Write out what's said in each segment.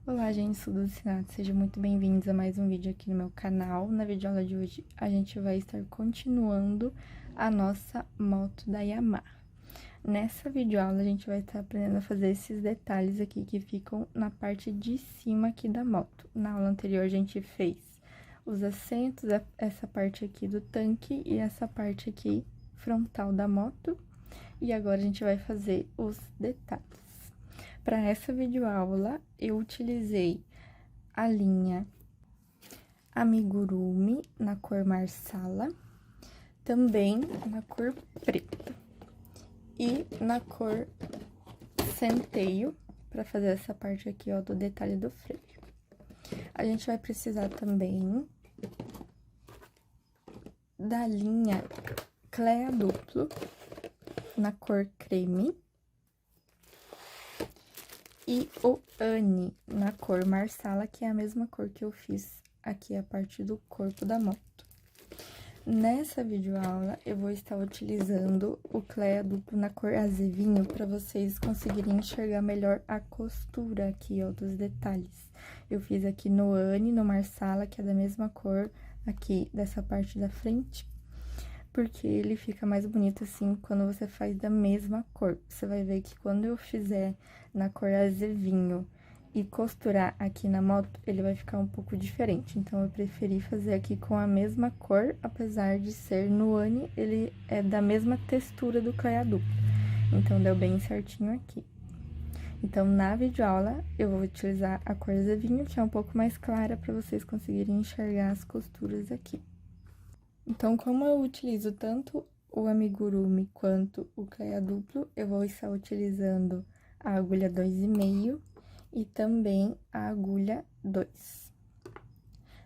Olá, gente, sou do Sinato, sejam muito bem-vindos a mais um vídeo aqui no meu canal. Na videoaula de hoje, a gente vai estar continuando a nossa moto da Yamaha. Nessa videoaula, a gente vai estar aprendendo a fazer esses detalhes aqui que ficam na parte de cima aqui da moto. Na aula anterior, a gente fez os assentos, essa parte aqui do tanque e essa parte aqui frontal da moto. E agora, a gente vai fazer os detalhes. Para essa videoaula, eu utilizei a linha Amigurumi na cor Marsala, também na cor preta e na cor Centeio, para fazer essa parte aqui, ó, do detalhe do freio. A gente vai precisar também da linha Clea Duplo na cor creme e o Anne na cor Marsala, que é a mesma cor que eu fiz aqui a parte do corpo da moto. Nessa videoaula, eu vou estar utilizando o Clea duplo na cor azevinho para vocês conseguirem enxergar melhor a costura aqui, ó, dos detalhes. Eu fiz aqui no Anne, no Marsala, que é da mesma cor aqui dessa parte da frente, porque ele fica mais bonito assim quando você faz da mesma cor. Você vai ver que quando eu fizer na cor azevinho e costurar aqui na moto, ele vai ficar um pouco diferente. Então, eu preferi fazer aqui com a mesma cor, apesar de ser no Anne, ele é da mesma textura do Clea duplo. Então, deu bem certinho aqui. Então, na videoaula, eu vou utilizar a cor azevinho, que é um pouco mais clara, para vocês conseguirem enxergar as costuras aqui. Então, como eu utilizo tanto o amigurumi quanto o Clea duplo, eu vou estar utilizando a agulha 2,5 e também a agulha 2.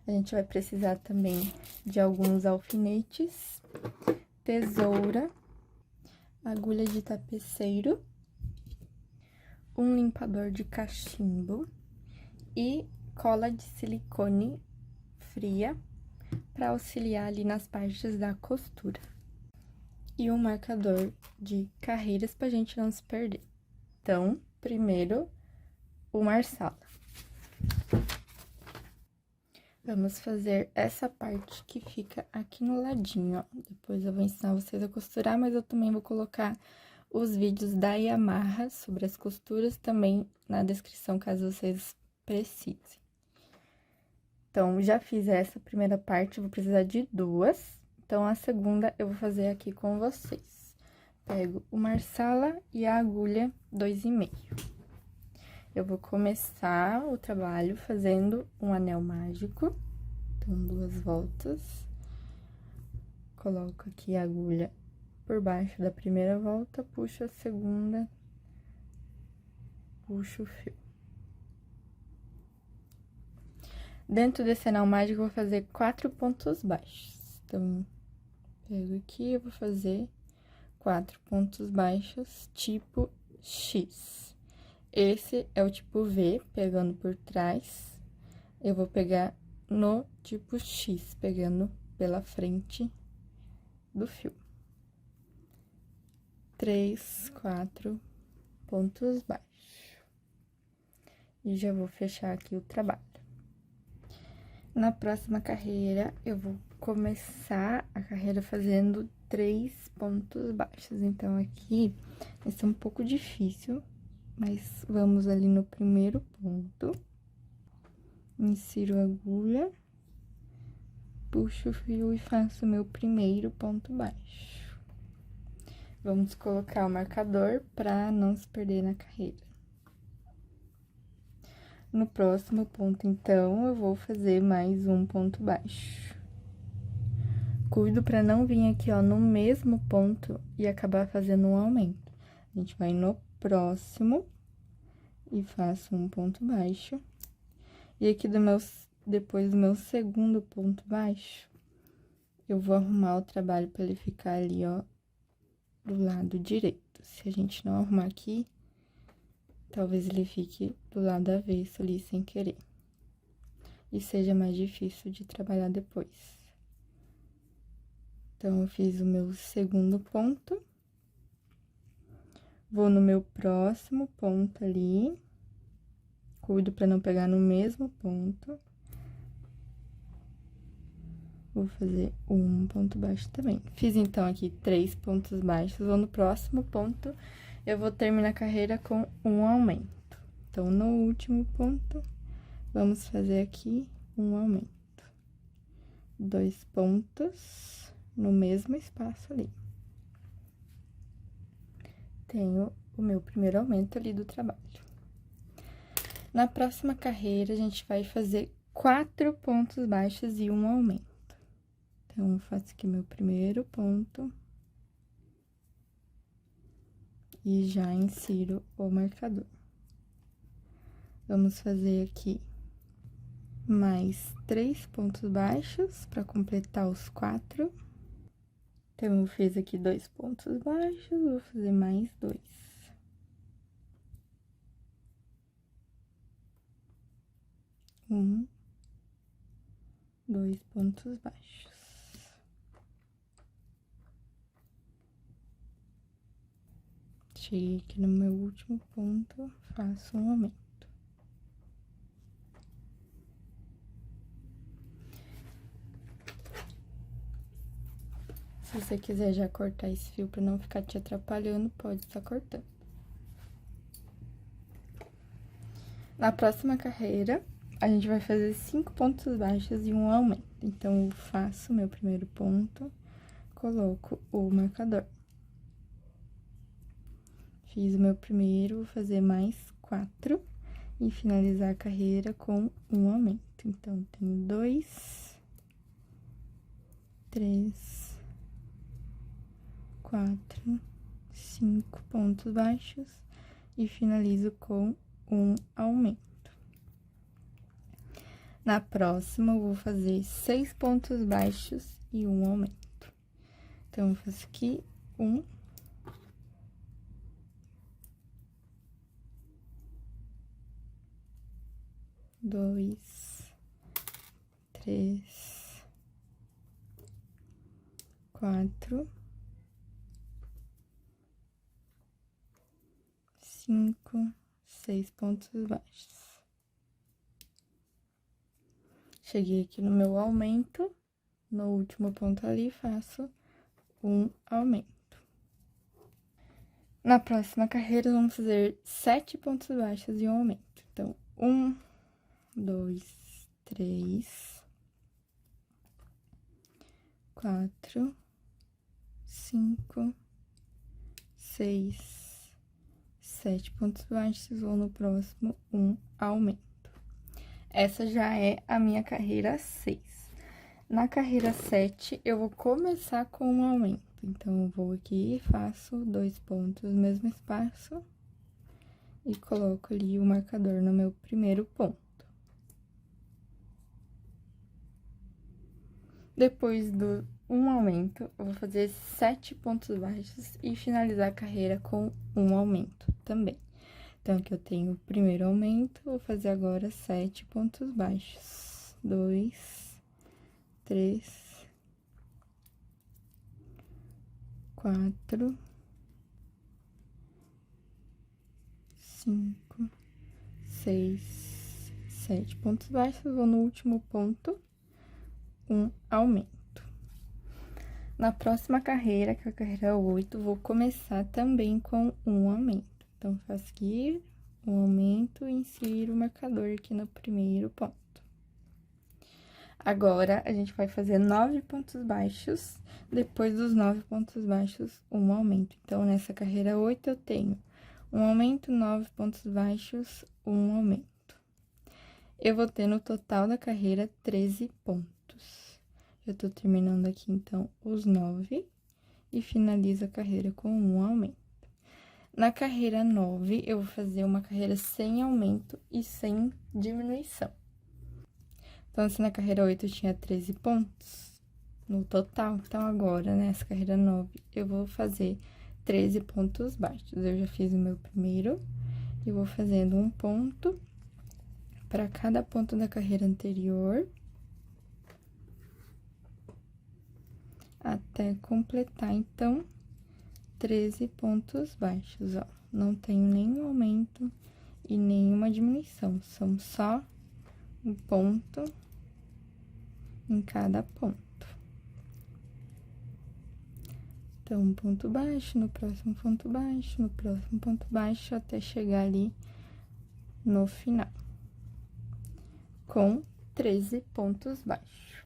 A gente vai precisar também de alguns alfinetes, tesoura, agulha de tapeceiro, um limpador de cachimbo e cola de silicone fria para auxiliar ali nas partes da costura. E um marcador de carreiras pra gente não se perder. Então, primeiro, o Marsala. Vamos fazer essa parte que fica aqui no ladinho, ó. Depois eu vou ensinar vocês a costurar, mas eu também vou colocar os vídeos da Yamaha sobre as costuras também na descrição, caso vocês precisem. Então, já fiz essa primeira parte, vou precisar de duas. Então, a segunda eu vou fazer aqui com vocês. Pego o Marsala e a agulha 2,5. Eu vou começar o trabalho fazendo um anel mágico. Então, 2 voltas. Coloco aqui a agulha por baixo da primeira volta, puxo a segunda, puxo o fio. Dentro desse anel mágico, eu vou fazer 4 pontos baixos. Então, pego aqui, eu vou fazer 4 pontos baixos, tipo X. Esse é o tipo V, pegando por trás. Eu vou pegar no tipo X, pegando pela frente do fio. 3, 4 pontos baixos. E já vou fechar aqui o trabalho. Na próxima carreira, eu vou começar a carreira fazendo 3 pontos baixos. Então, aqui vai ser um pouco difícil, mas vamos ali no primeiro ponto. Insiro a agulha, puxo o fio e faço o meu primeiro ponto baixo. Vamos colocar o marcador para não se perder na carreira. No próximo ponto, então, eu vou fazer mais um ponto baixo. Cuido para não vir aqui, ó, no mesmo ponto e acabar fazendo um aumento. A gente vai no próximo e faço um ponto baixo. E aqui depois do meu segundo ponto baixo, eu vou arrumar o trabalho para ele ficar ali, ó, do lado direito. Se a gente não arrumar aqui, talvez ele fique do lado avesso ali, sem querer. E seja mais difícil de trabalhar depois. Então, eu fiz o meu segundo ponto. Vou no meu próximo ponto ali, cuido para não pegar no mesmo ponto. Vou fazer um ponto baixo também. Fiz, então, aqui 3 pontos baixos. Vou no próximo ponto, eu vou terminar a carreira com um aumento. Então, no último ponto, vamos fazer aqui um aumento. 2 pontos no mesmo espaço ali. Tenho o meu primeiro aumento ali do trabalho. Na próxima carreira, a gente vai fazer 4 pontos baixos e um aumento. Então, eu faço aqui meu primeiro ponto. E já insiro o marcador. Vamos fazer aqui mais 3 pontos baixos para completar os 4. Então, eu fiz aqui 2 pontos baixos, vou fazer mais 2. Um, 2 pontos baixos. Cheguei aqui no meu último ponto, faço um aumento. Se você quiser já cortar esse fio para não ficar te atrapalhando, pode estar cortando. Na próxima carreira, a gente vai fazer 5 pontos baixos e um aumento. Então, eu faço meu primeiro ponto, coloco o marcador. Fiz o meu primeiro, vou fazer mais 4 e finalizar a carreira com um aumento. Então, tenho 2, 3, 4, 5 pontos baixos e finalizo com um aumento. Na próxima, eu vou fazer 6 pontos baixos e um aumento. Então, eu faço aqui 1, 2, 3, 4, 5, 6 pontos baixos. Cheguei aqui no meu aumento, no último ponto ali, faço um aumento. Na próxima carreira, vamos fazer 7 pontos baixos e um aumento. Então, 1, 2, 3, 4, 5, 6, 7 pontos baixos, vou no próximo um aumento. Essa já é a minha carreira 6. Na carreira 7, eu vou começar com um aumento. Então, eu vou aqui, faço 2 pontos no mesmo espaço e coloco ali o marcador no meu primeiro ponto. Depois do um aumento, eu vou fazer 7 pontos baixos e finalizar a carreira com um aumento também. Então, aqui eu tenho o primeiro aumento, vou fazer agora 7 pontos baixos. 2, 3, 4, 5, 6, 7 pontos baixos, vou no último ponto, um aumento. Na próxima carreira, que é a carreira 8, vou começar também com um aumento. Então, faço aqui um aumento e insiro o marcador aqui no primeiro ponto. Agora, a gente vai fazer 9 pontos baixos, depois dos 9 pontos baixos, um aumento. Então, nessa carreira 8, eu tenho um aumento, 9 pontos baixos, um aumento. Eu vou ter no total da carreira 13 pontos. Eu tô terminando aqui, então, os 9 e finalizo a carreira com um aumento. Na carreira 9, eu vou fazer uma carreira sem aumento e sem diminuição. Então, se na carreira 8 eu tinha 13 pontos no total, então agora, nessa carreira 9, eu vou fazer 13 pontos baixos. Eu já fiz o meu primeiro e vou fazendo um ponto para cada ponto da carreira anterior, até completar, então, 13 pontos baixos, ó. Não tenho nenhum aumento e nenhuma diminuição. São só um ponto em cada ponto. Então, um ponto baixo, no próximo ponto baixo, no próximo ponto baixo, até chegar ali no final, com 13 pontos baixos.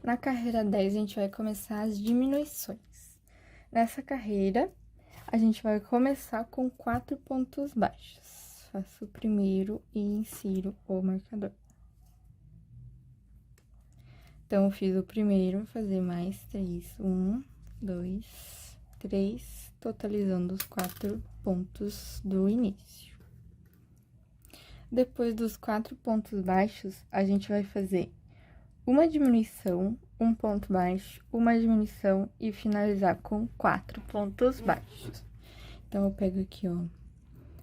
Na carreira 10, a gente vai começar as diminuições. Nessa carreira, a gente vai começar com 4 pontos baixos. Faço o primeiro e insiro o marcador. Então, eu fiz o primeiro, vou fazer mais 3. 1, 2, 3, totalizando os 4 pontos do início. Depois dos 4 pontos baixos, a gente vai fazer uma diminuição, um ponto baixo, uma diminuição e finalizar com 4 pontos baixos. Então, eu pego aqui, ó,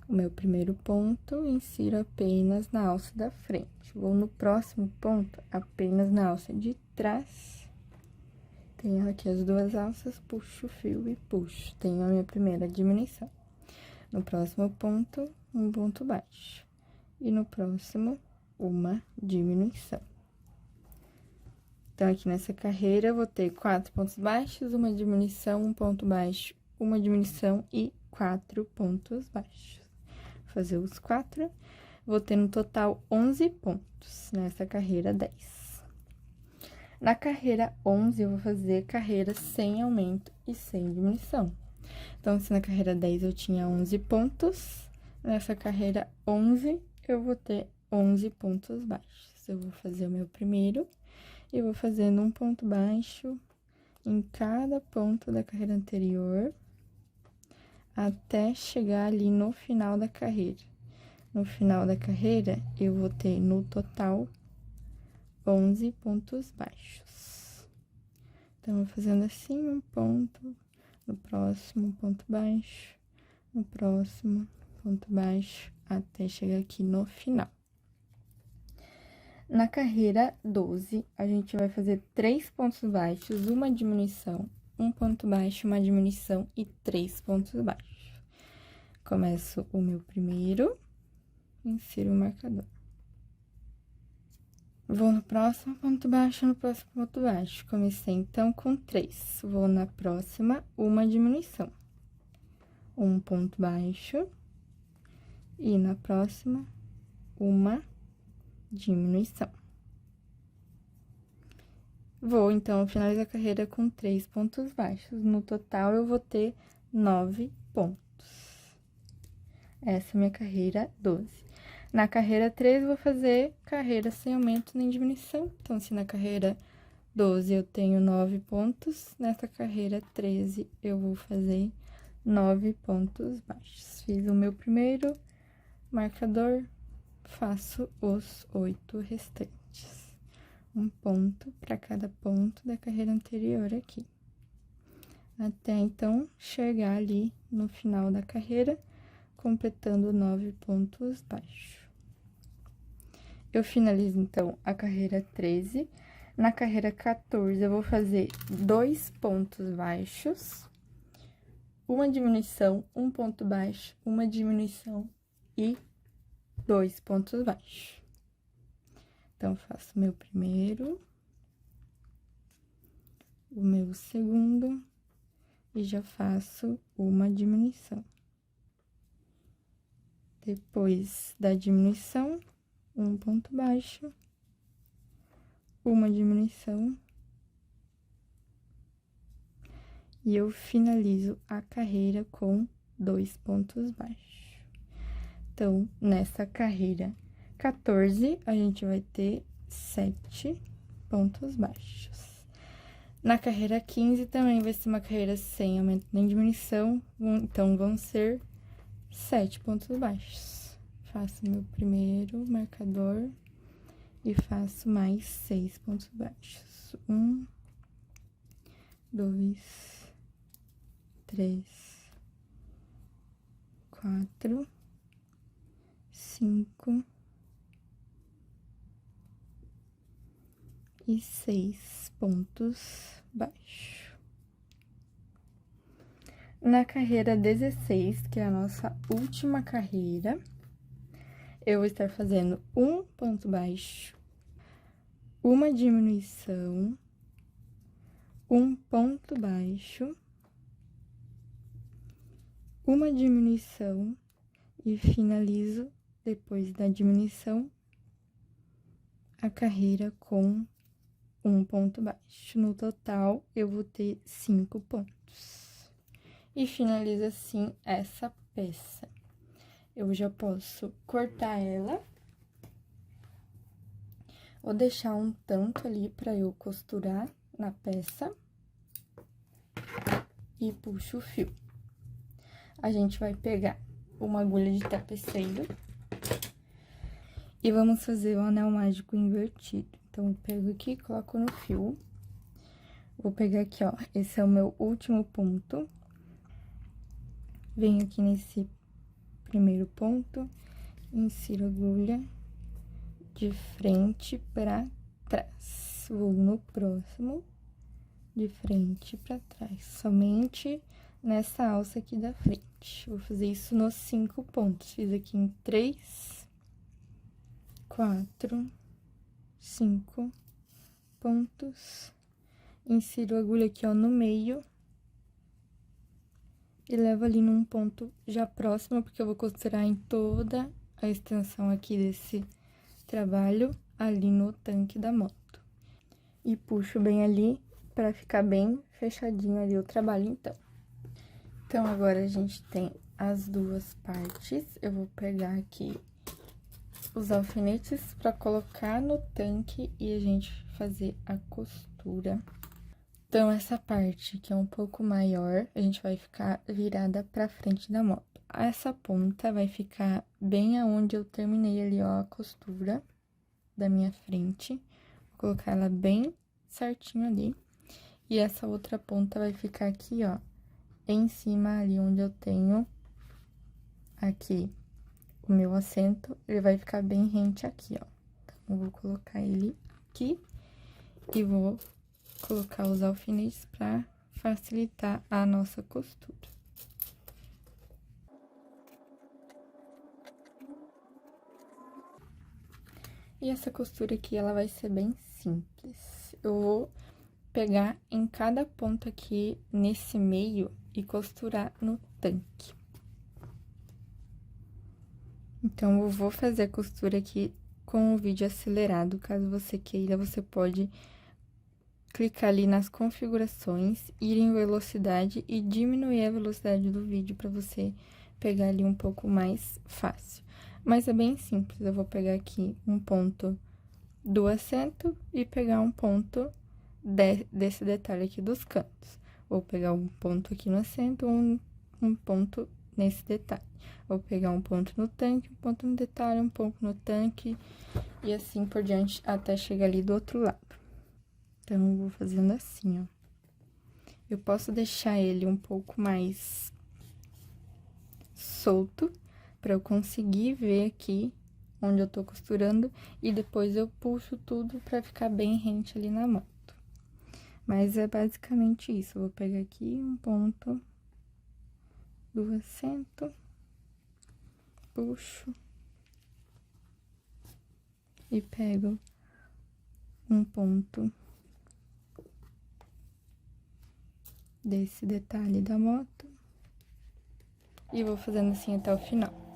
o meu primeiro ponto, insiro apenas na alça da frente. Vou no próximo ponto, apenas na alça de trás. Tenho aqui as duas alças, puxo o fio e puxo. Tenho a minha primeira diminuição. No próximo ponto, um ponto baixo. E no próximo, uma diminuição. Então, aqui nessa carreira, eu vou ter 4 pontos baixos, uma diminuição, um ponto baixo, uma diminuição e 4 pontos baixos. Vou fazer os 4, vou ter no total 11 pontos nessa carreira 10. Na carreira 11, eu vou fazer carreira sem aumento e sem diminuição. Então, se na carreira 10 eu tinha 11 pontos, nessa carreira 11, eu vou ter 11 pontos baixos. Eu vou fazer o meu primeiro e vou fazendo um ponto baixo em cada ponto da carreira anterior, até chegar ali no final da carreira. No final da carreira, eu vou ter no total 11 pontos baixos. Então, vou fazendo assim, um ponto, no próximo, um ponto baixo, no próximo, ponto baixo, até chegar aqui no final. Na carreira 12, a gente vai fazer 3 pontos baixos, uma diminuição, um ponto baixo, uma diminuição e 3 pontos baixos. Começo o meu primeiro, insiro o marcador. Vou no próximo ponto baixo, no próximo ponto baixo. Comecei, então, com 3. Vou na próxima, uma diminuição. Um ponto baixo. E na próxima, uma diminuição. Vou, então, finalizar a carreira com 3 pontos baixos. No total, eu vou ter 9 pontos. Essa é a minha carreira 12. Na carreira 13, vou fazer carreira sem aumento nem diminuição. Então, se na carreira 12 eu tenho 9 pontos, nessa carreira 13 eu vou fazer 9 pontos baixos. Fiz o meu primeiro marcador, faço os 8 restantes. Um ponto para cada ponto da carreira anterior aqui. Até, então, chegar ali no final da carreira, completando 9 pontos baixos. Eu finalizo, então, a carreira 13. Na carreira 14, eu vou fazer 2 pontos baixos, uma diminuição, um ponto baixo, uma diminuição e 2 pontos baixos. Então, faço o meu primeiro, o meu segundo e já faço uma diminuição. Depois da diminuição, um ponto baixo, uma diminuição, e eu finalizo a carreira com 2 pontos baixos. Então, nessa carreira 14, a gente vai ter 7 pontos baixos. Na carreira 15, também vai ser uma carreira sem aumento nem diminuição, então, vão ser 7 pontos baixos. Faço meu primeiro marcador e faço mais 6 pontos baixos. 1, 2, 3, 4, 5 e 6 pontos baixos. Na carreira 16, que é a nossa última carreira, eu vou estar fazendo um ponto baixo, uma diminuição, um ponto baixo, uma diminuição e finalizo, depois da diminuição, a carreira com um ponto baixo. No total, eu vou ter 5 pontos. E finalizo assim essa peça. Eu já posso cortar ela. Vou deixar um tanto ali pra eu costurar na peça. E puxo o fio. A gente vai pegar uma agulha de tapeceiro. E vamos fazer o anel mágico invertido. Então, eu pego aqui, coloco no fio. Vou pegar aqui, ó, esse é o meu último ponto. Venho aqui nesse primeiro ponto, insiro a agulha de frente pra trás. Vou no próximo, de frente pra trás, somente nessa alça aqui da frente. Vou fazer isso nos 5 pontos. Fiz aqui em 3, 4, 5 pontos. Insiro a agulha aqui, ó, no meio. E levo ali num ponto já próximo, porque eu vou costurar em toda a extensão aqui desse trabalho, ali no tanque da moto. E puxo bem ali, pra ficar bem fechadinho ali o trabalho, então. Então, agora a gente tem as duas partes. Eu vou pegar aqui os alfinetes pra colocar no tanque e a gente fazer a costura. Então, essa parte que é um pouco maior, a gente vai ficar virada pra frente da moto. Essa ponta vai ficar bem aonde eu terminei ali, ó, a costura da minha frente. Vou colocar ela bem certinho ali. E essa outra ponta vai ficar aqui, ó, em cima ali onde eu tenho aqui o meu assento. Ele vai ficar bem rente aqui, ó. Então, eu vou colocar ele aqui e vou colocar os alfinetes para facilitar a nossa costura. E essa costura aqui, ela vai ser bem simples. Eu vou pegar em cada ponto aqui nesse meio e costurar no tanque. Então, eu vou fazer a costura aqui com o vídeo acelerado. Caso você queira, você pode clicar ali nas configurações, ir em velocidade e diminuir a velocidade do vídeo para você pegar ali um pouco mais fácil. Mas é bem simples, eu vou pegar aqui um ponto do assento e pegar um ponto desse detalhe aqui dos cantos. Vou pegar um ponto aqui no assento, um ponto nesse detalhe. Vou pegar um ponto no tanque, um ponto no detalhe, um ponto no tanque e assim por diante até chegar ali do outro lado. Então, eu vou fazendo assim, ó. Eu posso deixar ele um pouco mais solto, pra eu conseguir ver aqui onde eu tô costurando, e depois eu puxo tudo pra ficar bem rente ali na moto. Mas é basicamente isso. Eu vou pegar aqui um ponto do assento, puxo e pego um ponto desse detalhe da moto e vou fazendo assim até o final.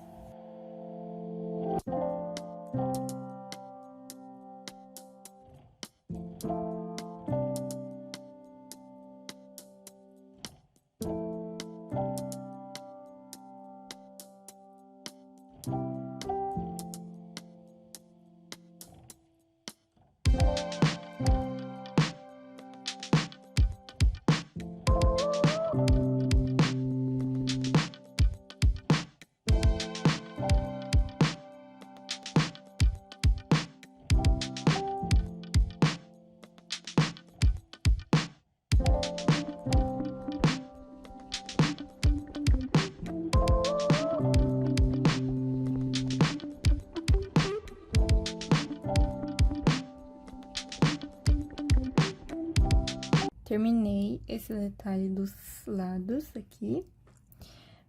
Terminei esse detalhe dos lados aqui.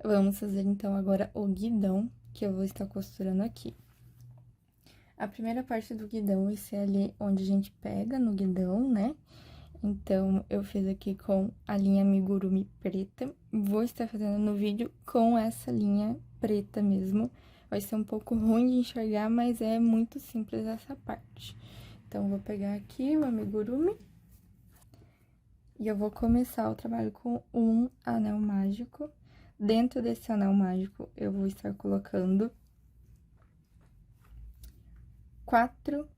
Vamos fazer, então, agora o guidão, que eu vou estar costurando aqui. A primeira parte do guidão vai ser ali onde a gente pega no guidão, né? Então, eu fiz aqui com a linha amigurumi preta. Vou estar fazendo no vídeo com essa linha preta mesmo. Vai ser um pouco ruim de enxergar, mas é muito simples essa parte. Então, vou pegar aqui o amigurumi. E eu vou começar o trabalho com um anel mágico. Dentro desse anel mágico, eu vou estar colocando 4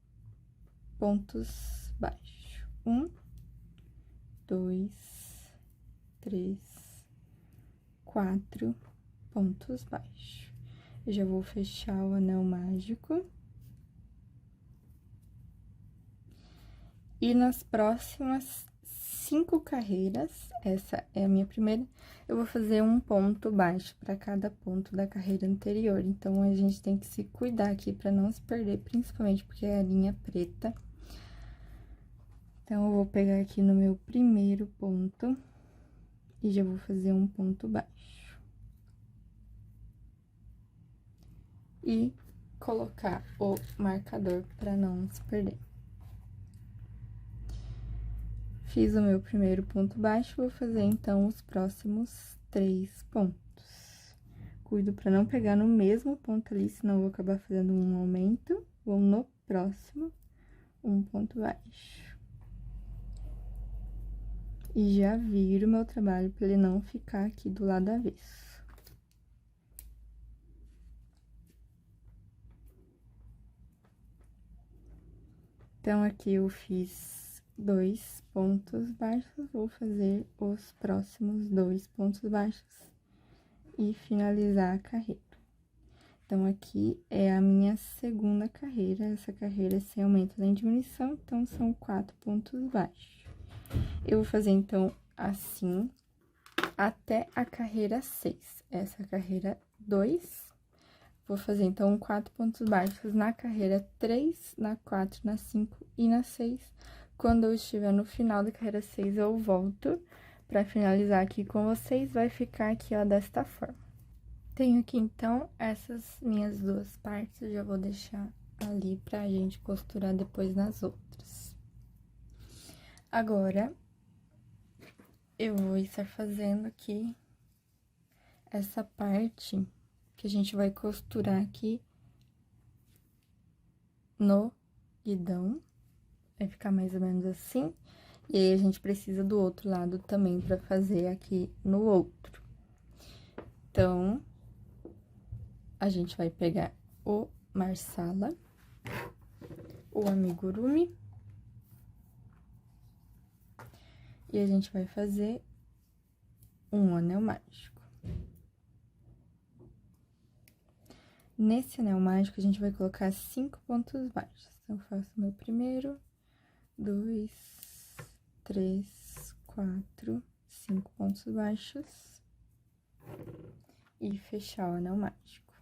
pontos baixos. 1, 2, 3, 4 pontos baixos. Eu já vou fechar o anel mágico. E nas próximas 5 carreiras, essa é a minha primeira, eu vou fazer um ponto baixo para cada ponto da carreira anterior. Então, a gente tem que se cuidar aqui para não se perder, principalmente porque é a linha preta. Então, eu vou pegar aqui no meu primeiro ponto e já vou fazer um ponto baixo. E colocar o marcador para não se perder. Fiz o meu primeiro ponto baixo, vou fazer, então, os próximos 3 pontos. Cuido para não pegar no mesmo ponto ali, senão eu vou acabar fazendo um aumento. Vou no próximo, um ponto baixo. E já viro o meu trabalho para ele não ficar aqui do lado avesso. Então, aqui eu fiz 2 pontos baixos, vou fazer os próximos 2 pontos baixos e finalizar a carreira. Então, aqui é a minha segunda carreira, essa carreira é sem aumento nem diminuição, então, são 4 pontos baixos. Eu vou fazer, então, assim, até a carreira 6, essa é a carreira 2. Vou fazer, então, 4 pontos baixos na carreira 3, na 4, na 5 e na 6. Quando eu estiver no final da carreira 6, eu volto pra finalizar aqui com vocês, vai ficar aqui, ó, desta forma. Tenho aqui, então, essas minhas 2 partes, eu já vou deixar ali pra gente costurar depois nas outras. Agora, eu vou estar fazendo aqui essa parte que a gente vai costurar aqui no guidão. Vai ficar mais ou menos assim. E aí, a gente precisa do outro lado também pra fazer aqui no outro. Então, a gente vai pegar o Marsala, o amigurumi, e a gente vai fazer um anel mágico. Nesse anel mágico, a gente vai colocar 5 pontos baixos. Então, eu faço meu primeiro, 2, 3, 4, 5 pontos baixos. E fechar o anel mágico.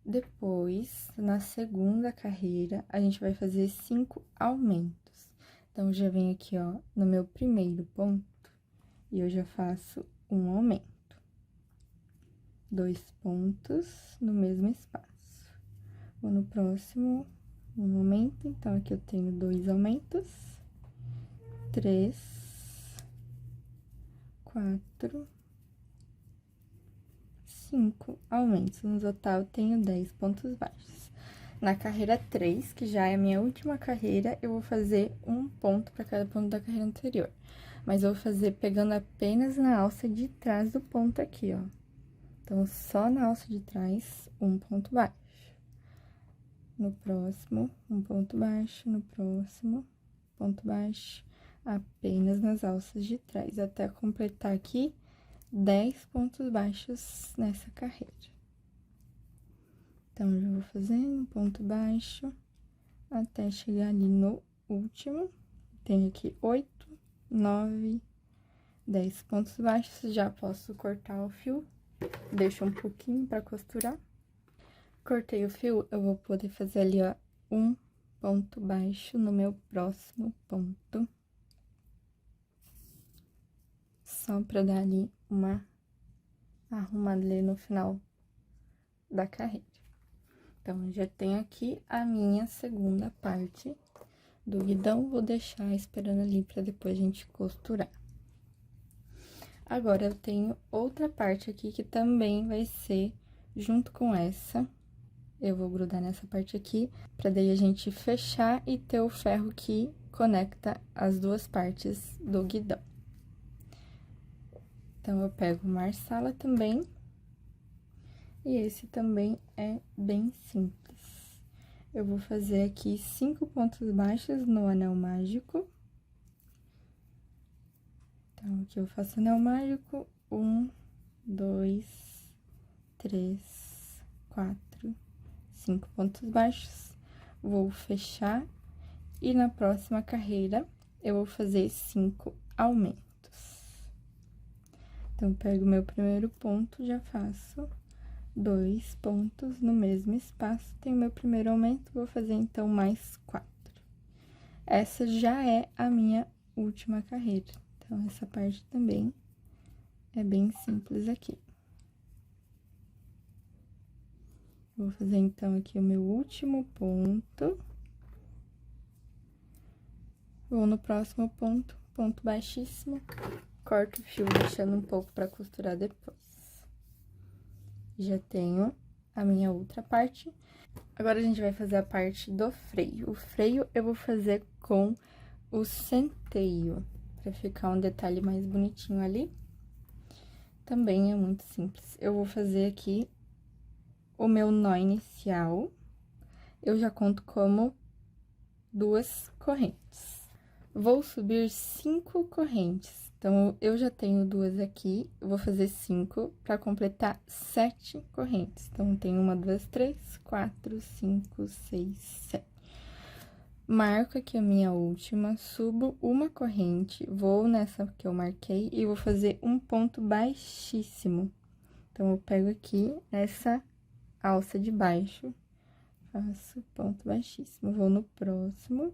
Depois, na segunda carreira, a gente vai fazer 5 aumentos. Então, já venho aqui, ó, no meu primeiro ponto, e eu já faço um aumento. 2 pontos no mesmo espaço. Vou no próximo, um aumento, então, aqui eu tenho 2 aumentos. 3, 4, 5 aumentos. No total, eu tenho 10 pontos baixos. Na carreira 3, que já é a minha última carreira, eu vou fazer um ponto para cada ponto da carreira anterior. Mas eu vou fazer pegando apenas na alça de trás do ponto aqui, ó. Então, só na alça de trás, um ponto baixo. No próximo, um ponto baixo, no próximo, ponto baixo, apenas nas alças de trás, até completar aqui 10 pontos baixos nessa carreira. Então, já vou fazendo um ponto baixo até chegar ali no último. Tenho aqui 8, 9, 10 pontos baixos. Já posso cortar o fio. Deixo um pouquinho pra costurar. Cortei o fio, eu vou poder fazer ali, ó, um ponto baixo no meu próximo ponto. Só pra dar ali uma arrumada ali no final da carreira. Então, já tenho aqui a minha segunda parte do guidão, vou deixar esperando ali pra depois a gente costurar. Agora, eu tenho outra parte aqui que também vai ser junto com essa. Eu vou grudar nessa parte aqui, pra daí a gente fechar e ter o ferro que conecta as duas partes do guidão. Então, eu pego marsala também. E esse também é bem simples. Eu vou fazer aqui 5 pontos baixos no anel mágico. Então, aqui eu faço anel mágico, 1, 2, 3, 4, 5 pontos baixos. Vou fechar e na próxima carreira eu vou fazer 5 aumentos. Então, pego meu primeiro ponto, já faço 2 pontos no mesmo espaço, tem o meu primeiro aumento, vou fazer então mais 4. Essa já é a minha última carreira, então essa parte também é bem simples aqui. Vou fazer então aqui o meu último ponto. Vou no próximo ponto, ponto baixíssimo, corto o fio deixando um pouco para costurar depois. Já tenho a minha outra parte. Agora, a gente vai fazer a parte do freio. O freio eu vou fazer com o centeio, pra ficar um detalhe mais bonitinho ali. Também é muito simples. Eu vou fazer aqui o meu nó inicial. Eu já conto como 2 correntes. Vou subir 5 correntes. Então, eu já tenho 2 aqui, eu vou fazer 5 para completar 7 correntes. Então, tem 1, 2, 3, 4, 5, 6, 7. Marco aqui a minha última, subo uma corrente, vou nessa que eu marquei e vou fazer um ponto baixíssimo. Então, eu pego aqui essa alça de baixo, faço ponto baixíssimo, vou no próximo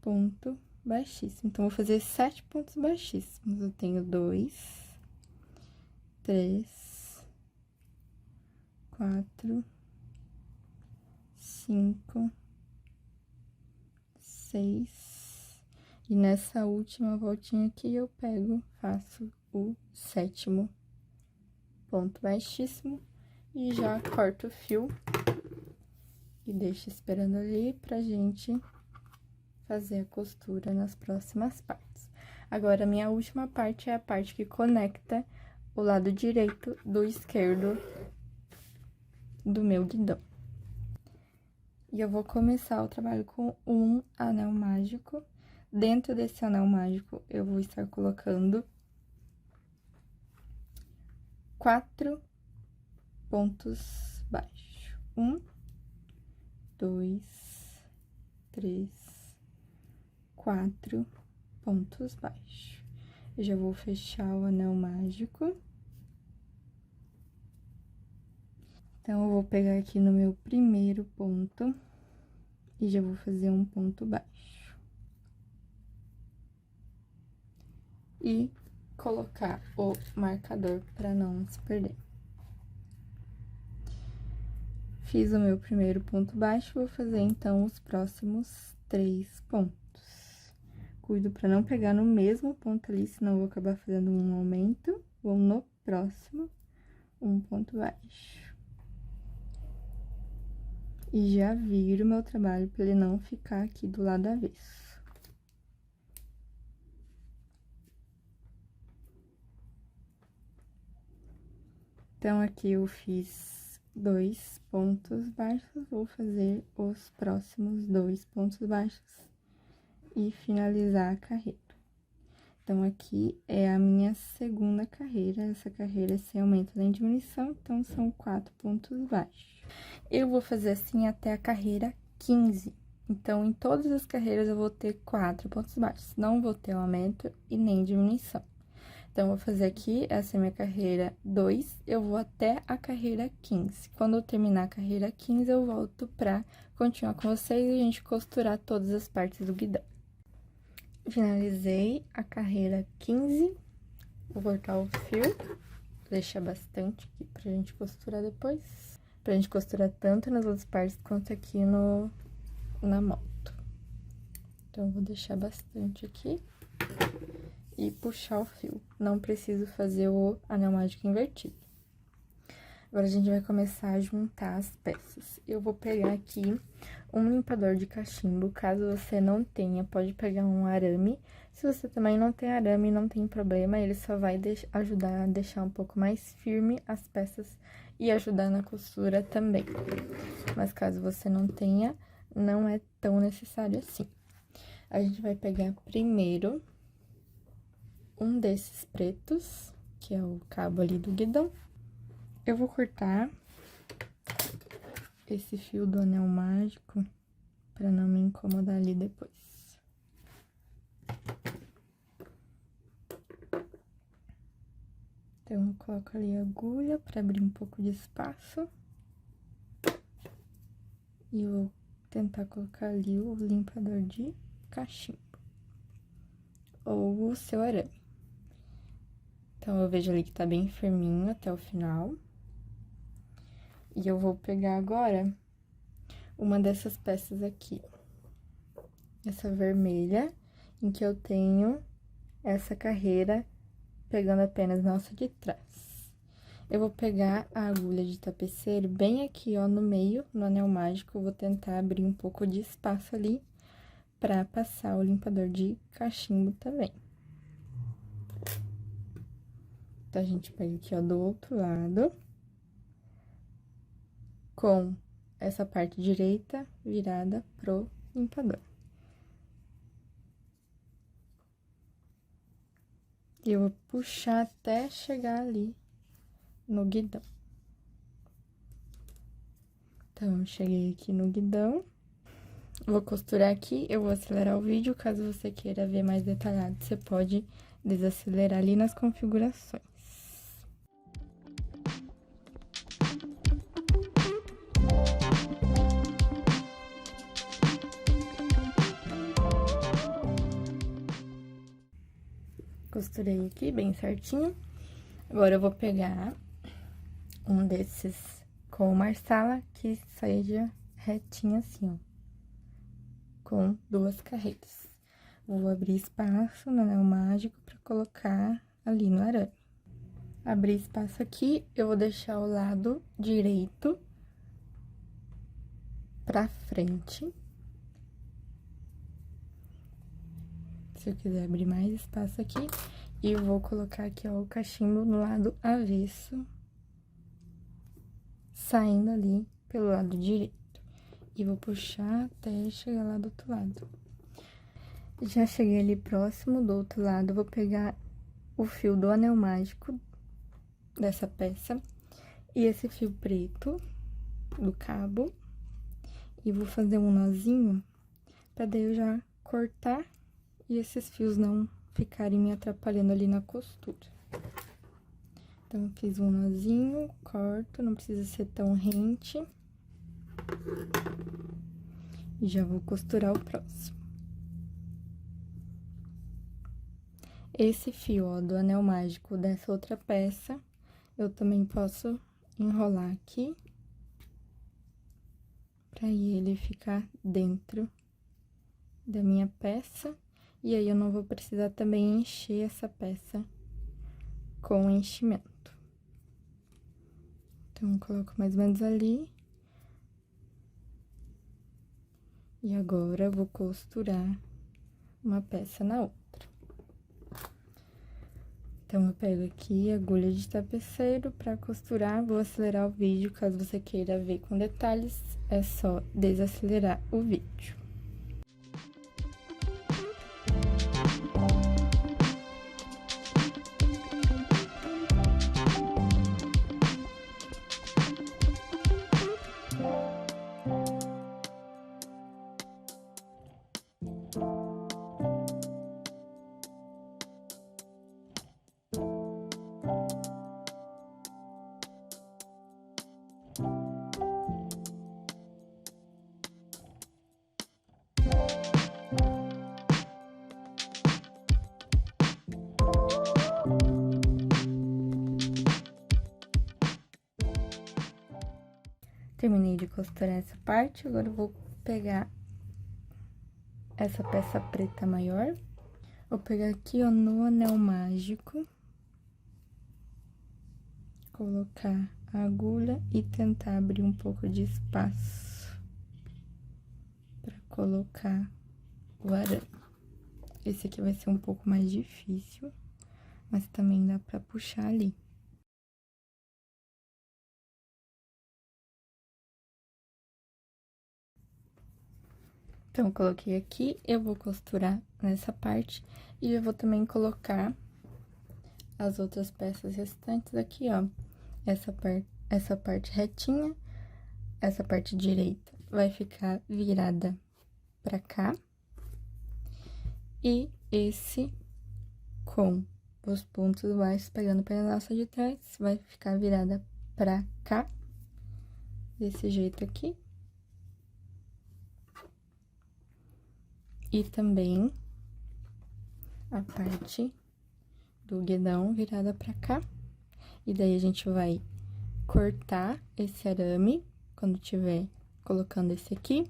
ponto baixíssimo. Então, vou fazer 7 pontos baixíssimos. Eu tenho 2, 3, 4, 5, 6. E nessa última voltinha aqui, eu pego, faço o 7º ponto baixíssimo e já corto o fio e deixo esperando ali pra gente fazer a costura nas próximas partes. Agora, a minha última parte é a parte que conecta o lado direito do esquerdo do meu guidão. E eu vou começar o trabalho com um anel mágico. Dentro desse anel mágico, eu vou estar colocando 4 pontos baixos. 1, 2, 3, 4 pontos baixos. Eu já vou fechar o anel mágico. Então, eu vou pegar aqui no meu primeiro ponto e já vou fazer um ponto baixo. E colocar o marcador para não se perder. Fiz o meu primeiro ponto baixo, vou fazer então os próximos 3 pontos. Cuido para não pegar no mesmo ponto ali, senão eu vou acabar fazendo um aumento. Vou no próximo, um ponto baixo. E já viro o meu trabalho para ele não ficar aqui do lado avesso. Então, aqui eu fiz 2 pontos baixos, vou fazer os próximos 2 pontos baixos e finalizar a carreira. Então, aqui é a minha segunda carreira, essa carreira é sem aumento nem diminuição, então, são 4 pontos baixos. Eu vou fazer assim até a carreira 15. Então, em todas as carreiras eu vou ter 4 pontos baixos, não vou ter aumento e nem diminuição. Então, eu vou fazer aqui, essa é a minha carreira 2, eu vou até a carreira 15. Quando eu terminar a carreira 15, eu volto pra continuar com vocês e a gente costurar todas as partes do guidão. Finalizei a carreira 15, vou cortar o fio, deixar bastante aqui pra gente costurar depois. pra gente costurar tanto nas outras partes quanto aqui na moto. Então, eu vou deixar bastante aqui e puxar o fio. Não preciso fazer o anel mágico invertido. Agora, a gente vai começar a juntar as peças. Eu vou pegar aqui um limpador de cachimbo. Caso você não tenha, pode pegar um arame. Se você também não tem arame, não tem problema, ele só vai ajudar a deixar um pouco mais firme as peças e ajudar na costura também. Mas caso você não tenha, não é tão necessário assim. A gente vai pegar primeiro um desses pretos, que é o cabo ali do guidão. Eu vou cortar esse fio do anel mágico pra não me incomodar ali depois. Então, eu coloco ali a agulha pra abrir um pouco de espaço. E eu vou tentar colocar ali o limpador de cachimbo. Ou o seu arame. Então, eu vejo ali que tá bem firminho até o final. E eu vou pegar agora uma dessas peças aqui. Essa vermelha, em que eu tenho essa carreira pegando apenas na alça de trás. Eu vou pegar a agulha de tapeceiro bem aqui, ó, no meio, no anel mágico. Eu vou tentar abrir um pouco de espaço ali pra passar o limpador de cachimbo também. Então, a gente pega aqui, ó, do outro lado, com essa parte direita virada pro limpador. E eu vou puxar até chegar ali no guidão. Então, eu cheguei aqui no guidão. Vou costurar aqui, eu vou acelerar o vídeo. Caso você queira ver mais detalhado, você pode desacelerar ali nas configurações. Costurei aqui bem certinho. Agora, eu vou pegar um desses com marsala que seja retinho assim, ó. Com duas carreiras. Vou abrir espaço no anel mágico pra colocar ali no arame. Abrir espaço aqui, eu vou deixar o lado direito pra frente. Se eu quiser abrir mais espaço aqui, e eu vou colocar aqui, ó, o cachimbo no lado avesso, saindo ali pelo lado direito. E vou puxar até chegar lá do outro lado. Já cheguei ali próximo do outro lado, vou pegar o fio do anel mágico dessa peça e esse fio preto do cabo. E vou fazer um nozinho pra daí eu já cortar e esses fios não ficarem me atrapalhando ali na costura. Então, eu fiz um nozinho, corto, não precisa ser tão rente. E já vou costurar o próximo. Esse fio, ó, do anel mágico dessa outra peça, eu também posso enrolar aqui, pra ele ficar dentro da minha peça. E aí, eu não vou precisar também encher essa peça com enchimento. Então, eu coloco mais ou menos ali. E agora, eu vou costurar uma peça na outra. Então, eu pego aqui a agulha de tapeceiro pra costurar. Vou acelerar o vídeo, caso você queira ver com detalhes, é só desacelerar o vídeo. de costurar essa parte, agora eu vou pegar essa peça preta maior. Vou pegar aqui, ó, no anel mágico. Colocar a agulha e tentar abrir um pouco de espaço pra colocar o arame. Esse aqui vai ser um pouco mais difícil, mas também dá pra puxar ali. Então, eu coloquei aqui, eu vou costurar nessa parte e eu vou também colocar as outras peças restantes aqui, ó. Essa parte retinha, essa parte direita vai ficar virada pra cá. E esse com os pontos baixos pegando pela alça de trás, vai ficar virada pra cá, desse jeito aqui. E também a parte do guidão virada pra cá. E daí, a gente vai cortar esse arame, quando tiver colocando esse aqui,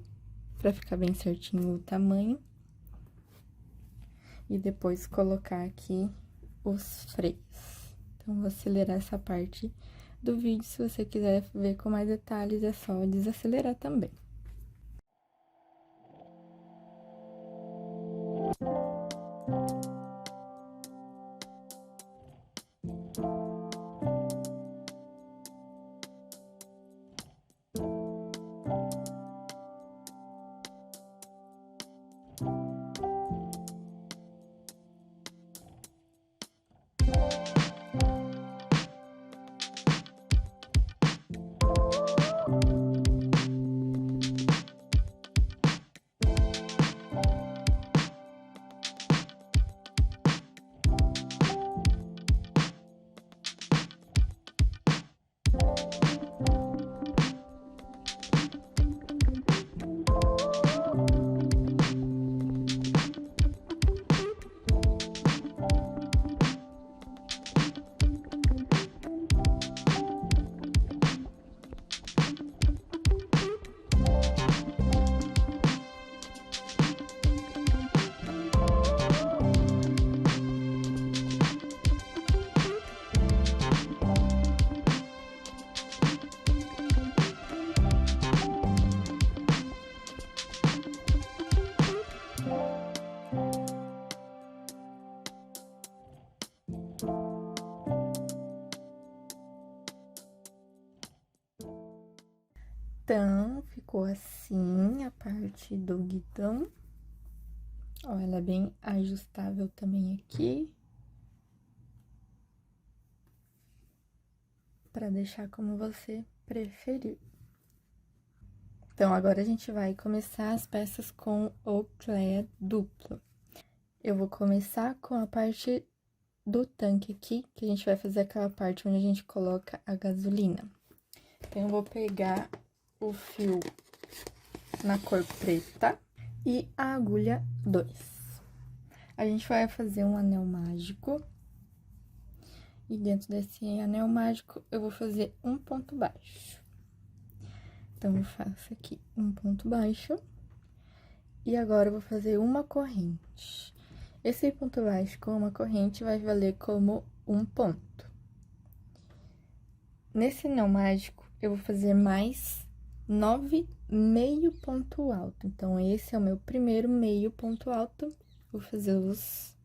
pra ficar bem certinho o tamanho. E depois colocar aqui os freios. Então, vou acelerar essa parte do vídeo. Se você quiser ver com mais detalhes, é só desacelerar também. Então, ficou assim a parte do guidão. Ó, ela é bem ajustável também aqui. Pra deixar como você preferir. Então, agora a gente vai começar as peças com o plaid duplo. Eu vou começar com a parte do tanque aqui, que a gente vai fazer aquela parte onde a gente coloca a gasolina. Então, eu vou pegar o fio na cor preta e a agulha 2. A gente vai fazer um anel mágico. E dentro desse anel mágico, eu vou fazer um ponto baixo. Então, eu faço aqui um ponto baixo. E agora, eu vou fazer uma corrente. Esse ponto baixo com uma corrente vai valer como um ponto. Nesse anel mágico, eu vou fazer mais 9 meio ponto alto. Então, esse é o meu primeiro meio ponto alto. Vou fazer os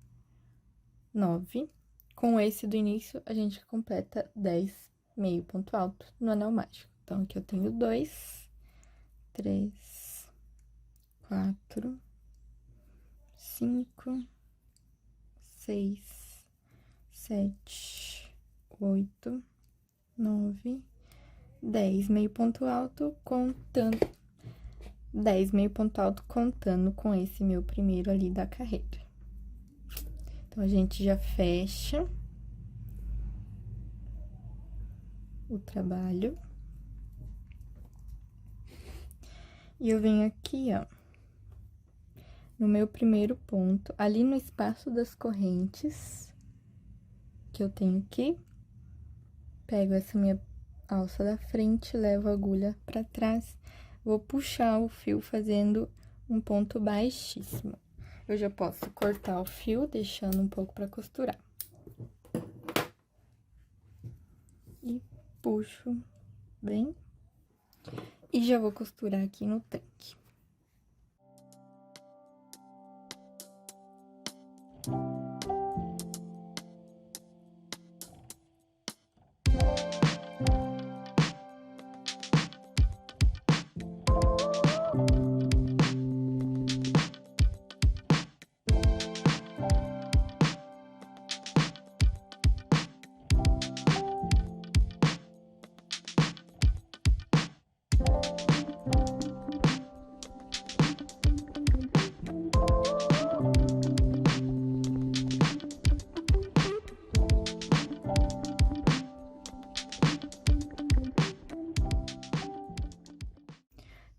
9. Com esse do início, a gente completa 10 meio ponto alto no anel mágico. Então, aqui eu tenho 2, 3, 4, 5, 6, 7, 8, 9, 10 meio ponto alto, contando 10 meio ponto alto, contando com esse meu primeiro ali da carreira. Então, a gente já fecha o trabalho. E eu venho aqui, ó, no meu primeiro ponto, ali no espaço das correntes que eu tenho aqui, pego essa minha alça da frente, levo a agulha pra trás, vou puxar o fio fazendo um ponto baixíssimo. Eu já posso cortar o fio, deixando um pouco pra costurar. E puxo bem. E já vou costurar aqui no tanque.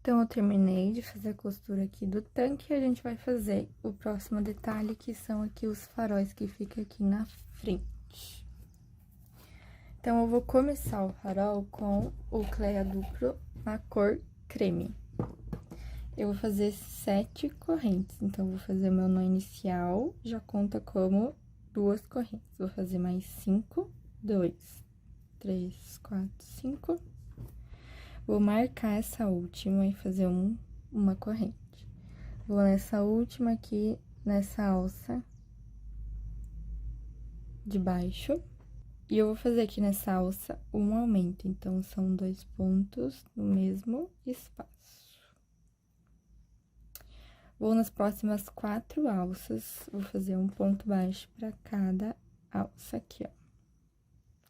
Então, eu terminei de fazer a costura aqui do tanque e a gente vai fazer o próximo detalhe, que são aqui os faróis que ficam aqui na frente. Então, eu vou começar o farol com o Cleia duplo na cor creme. Eu vou fazer 7 correntes, então, vou fazer meu nó inicial, já conta como 2 correntes. Vou fazer mais 5, 2, 3, 4, 5... Vou marcar essa última e fazer uma corrente. Vou nessa última aqui, nessa alça de baixo. E eu vou fazer aqui nessa alça um aumento, então, são 2 pontos no mesmo espaço. Vou nas próximas 4 alças, vou fazer um ponto baixo para cada alça aqui, ó.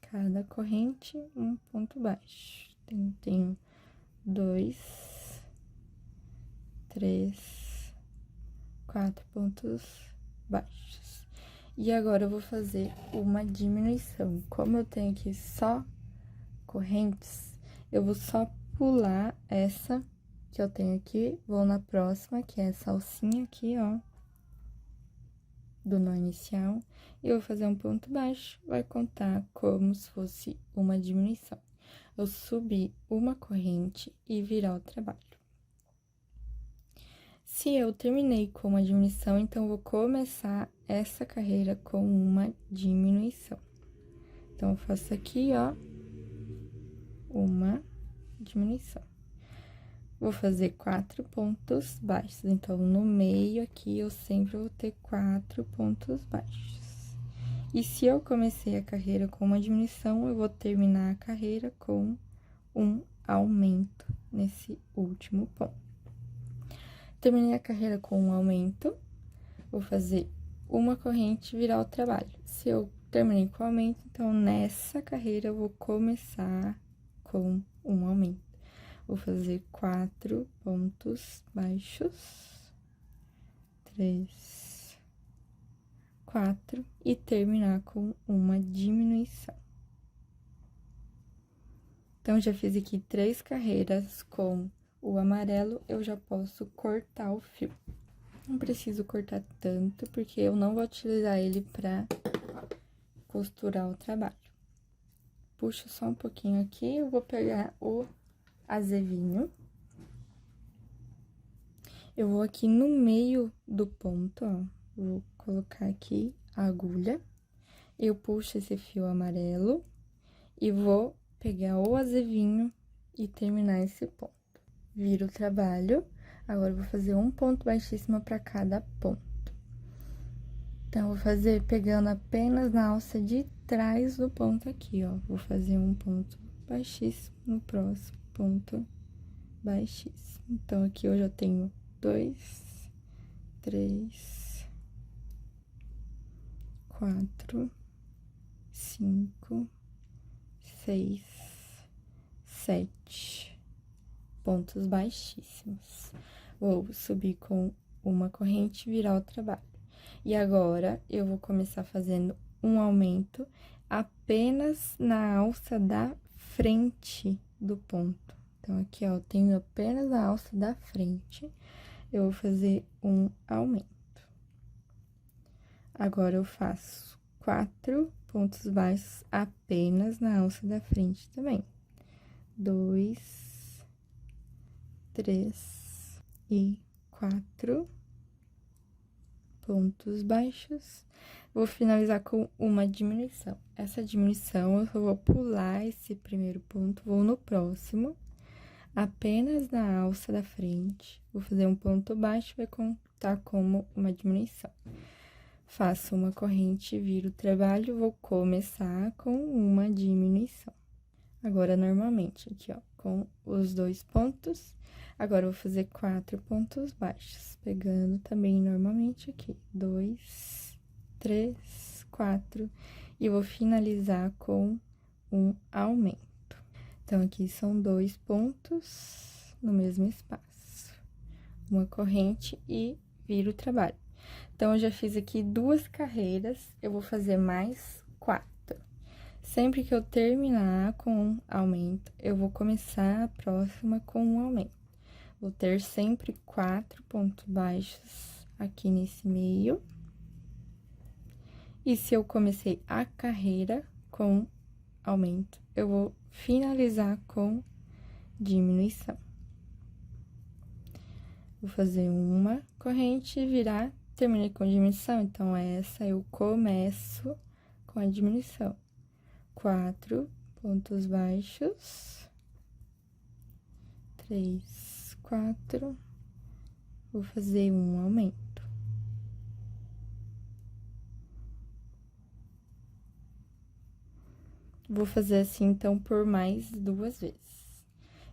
Cada corrente, um ponto baixo. Tenho 2, 3, 4 pontos baixos. E agora, eu vou fazer uma diminuição. Como eu tenho aqui só correntes, eu vou só pular essa que eu tenho aqui, vou na próxima, que é essa alcinha aqui, ó, do nó inicial, e eu vou fazer um ponto baixo, vai contar como se fosse uma diminuição. Eu subir uma corrente e virar o trabalho. Se eu terminei com uma diminuição, então, eu vou começar essa carreira com uma diminuição. Então, eu faço aqui, ó, uma diminuição. Vou fazer 4 pontos baixos, então, no meio aqui, eu sempre vou ter 4 pontos baixos. E se eu comecei a carreira com uma diminuição, eu vou terminar a carreira com um aumento nesse último ponto. Terminei a carreira com um aumento, vou fazer uma corrente e virar o trabalho. Se eu terminei com aumento, então, nessa carreira, eu vou começar com um aumento. Vou fazer 4 pontos baixos, 3... 4 e terminar com uma diminuição. Então, já fiz aqui 3 carreiras com o amarelo, eu já posso cortar o fio. Não preciso cortar tanto, porque eu não vou utilizar ele pra costurar o trabalho. Puxo só um pouquinho aqui, eu vou pegar o azevinho. Eu vou aqui no meio do ponto, ó, vou colocar aqui a agulha, eu puxo esse fio amarelo e vou pegar o azevinho e terminar esse ponto. Viro o trabalho, agora eu vou fazer um ponto baixíssimo para cada ponto. Então, eu vou fazer pegando apenas na alça de trás do ponto aqui, ó. Vou fazer um ponto baixíssimo no próximo ponto baixíssimo. Então, aqui eu já tenho 2, 3... 4, 5, 6, 7 pontos baixíssimos. Vou subir com uma corrente e virar o trabalho. E agora, eu vou começar fazendo um aumento apenas na alça da frente do ponto. Então, aqui, ó, eu tenho apenas a alça da frente, eu vou fazer um aumento. Agora, eu faço 4 pontos baixos apenas na alça da frente também. 2, 3 e 4 pontos baixos. Vou finalizar com uma diminuição. Essa diminuição, eu vou pular esse primeiro ponto, vou no próximo, apenas na alça da frente. Vou fazer um ponto baixo, vai contar como uma diminuição. Faço uma corrente, viro o trabalho, vou começar com uma diminuição. Agora, normalmente, aqui, ó, com os 2 pontos. Agora, eu vou fazer 4 pontos baixos, pegando também normalmente aqui, 2, 3, 4, e vou finalizar com um aumento. Então, aqui são 2 pontos no mesmo espaço, uma corrente e viro o trabalho. Então, eu já fiz aqui 2 carreiras, eu vou fazer mais 4. Sempre que eu terminar com um aumento, eu vou começar a próxima com um aumento. Vou ter sempre 4 pontos baixos aqui nesse meio. E se eu comecei a carreira com aumento, eu vou finalizar com diminuição. Vou fazer uma corrente e virar, terminei com diminuição, então essa eu começo com a diminuição. 4 pontos baixos, 3, 4, vou fazer um aumento. Vou fazer assim, então, por mais 2 vezes.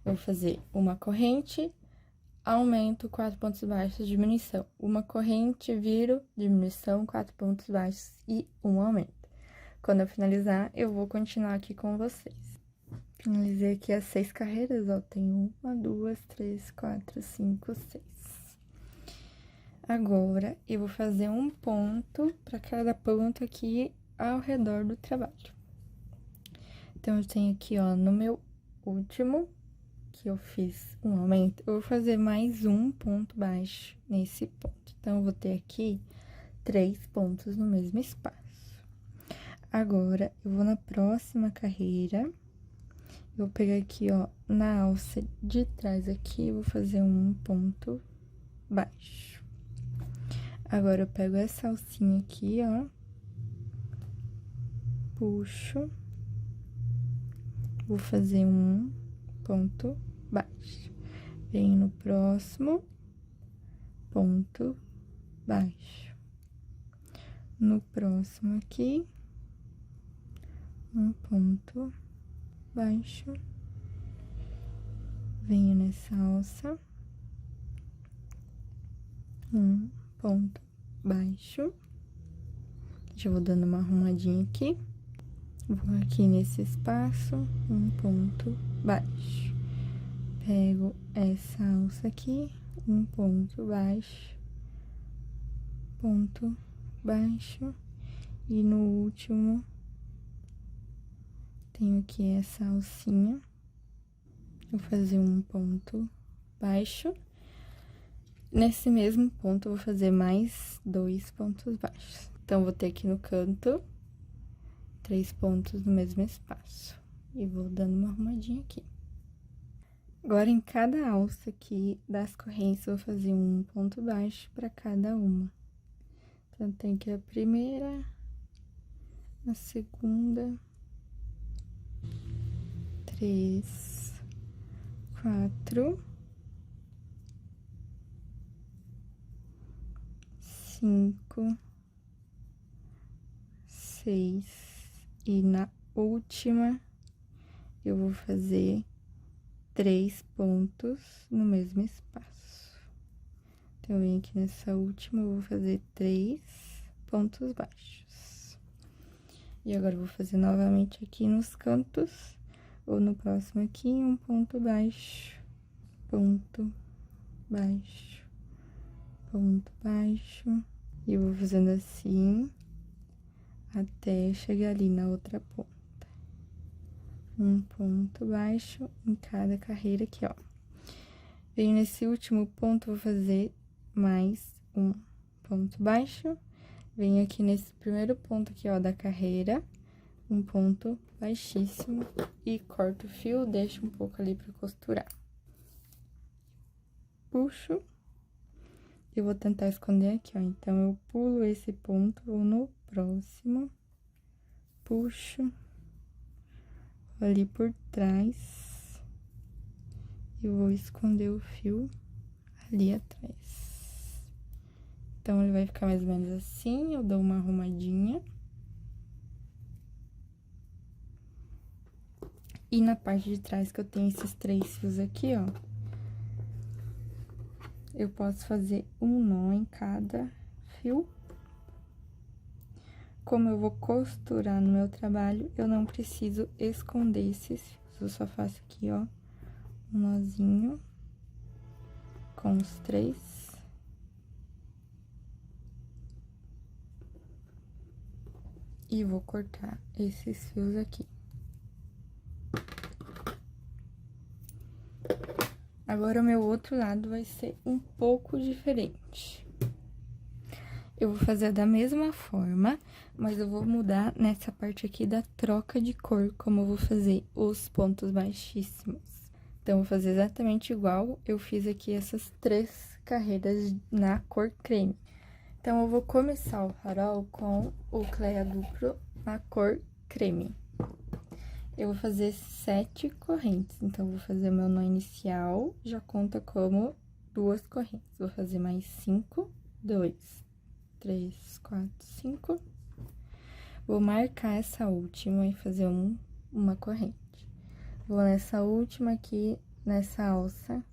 Eu vou fazer uma corrente, aumento, 4 pontos baixos, diminuição. Uma corrente, viro, diminuição, 4 pontos baixos e um aumento. Quando eu finalizar, eu vou continuar aqui com vocês. Finalizei aqui as 6 carreiras, ó, tem 1, 2, 3, 4, 5, 6. Agora, eu vou fazer um ponto para cada ponto aqui ao redor do trabalho. Então, eu tenho aqui, ó, no meu último, que eu fiz um aumento, eu vou fazer mais um ponto baixo nesse ponto. Então, eu vou ter aqui 3 pontos no mesmo espaço. Agora, eu vou na próxima carreira, eu vou pegar aqui, ó, na alça de trás aqui, eu vou fazer um ponto baixo. Agora, eu pego essa alcinha aqui, ó, puxo, vou fazer um ponto baixo. Venho no próximo, ponto baixo. No próximo aqui, um ponto baixo, venho nessa alça, um ponto baixo, já vou dando uma arrumadinha aqui, vou aqui nesse espaço, um ponto baixo, pego essa alça aqui, um ponto baixo, ponto baixo, e no último, tenho aqui essa alcinha, vou fazer um ponto baixo. Nesse mesmo ponto, eu vou fazer mais 2 pontos baixos. Então, vou ter aqui no canto 3 pontos no mesmo espaço. E vou dando uma arrumadinha aqui. Agora, em cada alça aqui das correntes, eu vou fazer um ponto baixo para cada uma. Então, tem aqui a primeira, a segunda, 3, 4, 5, 6, e na última, eu vou fazer 3 pontos no mesmo espaço. Então, eu venho aqui nessa última, eu vou fazer 3 pontos baixos. E agora, eu vou fazer novamente aqui nos cantos, ou no próximo aqui, um ponto baixo, ponto baixo, ponto baixo, e eu vou fazendo assim, até chegar ali na outra ponta. Um ponto baixo em cada carreira aqui, ó. Venho nesse último ponto, vou fazer mais um ponto baixo. Venho aqui nesse primeiro ponto aqui, ó, da carreira, um ponto baixíssimo e corto o fio, deixo um pouco ali pra costurar. Puxo. Eu vou tentar esconder aqui, ó. Então, eu pulo esse ponto, vou no próximo. Puxo. Vou ali por trás. E vou esconder o fio ali atrás. Então, ele vai ficar mais ou menos assim. Eu dou uma arrumadinha. E na parte de trás, que eu tenho esses 3 fios aqui, ó. Eu posso fazer um nó em cada fio. Como eu vou costurar no meu trabalho, eu não preciso esconder esses fios. Eu só faço aqui, ó, um nozinho com os 3. E vou cortar esses fios aqui. Agora, o meu outro lado vai ser um pouco diferente. Eu vou fazer da mesma forma, mas eu vou mudar nessa parte aqui da troca de cor, como eu vou fazer os pontos baixíssimos. Então, eu vou fazer exatamente igual eu fiz aqui essas 3 carreiras na cor creme. Então, eu vou começar o farol com o cleia duplo na cor creme. Eu vou fazer 7 correntes, então, eu vou fazer meu nó inicial, já conta como 2 correntes. Vou fazer mais 5, 2, 3, 4, 5. Vou marcar essa última e fazer uma corrente. Vou nessa última aqui, nessa alça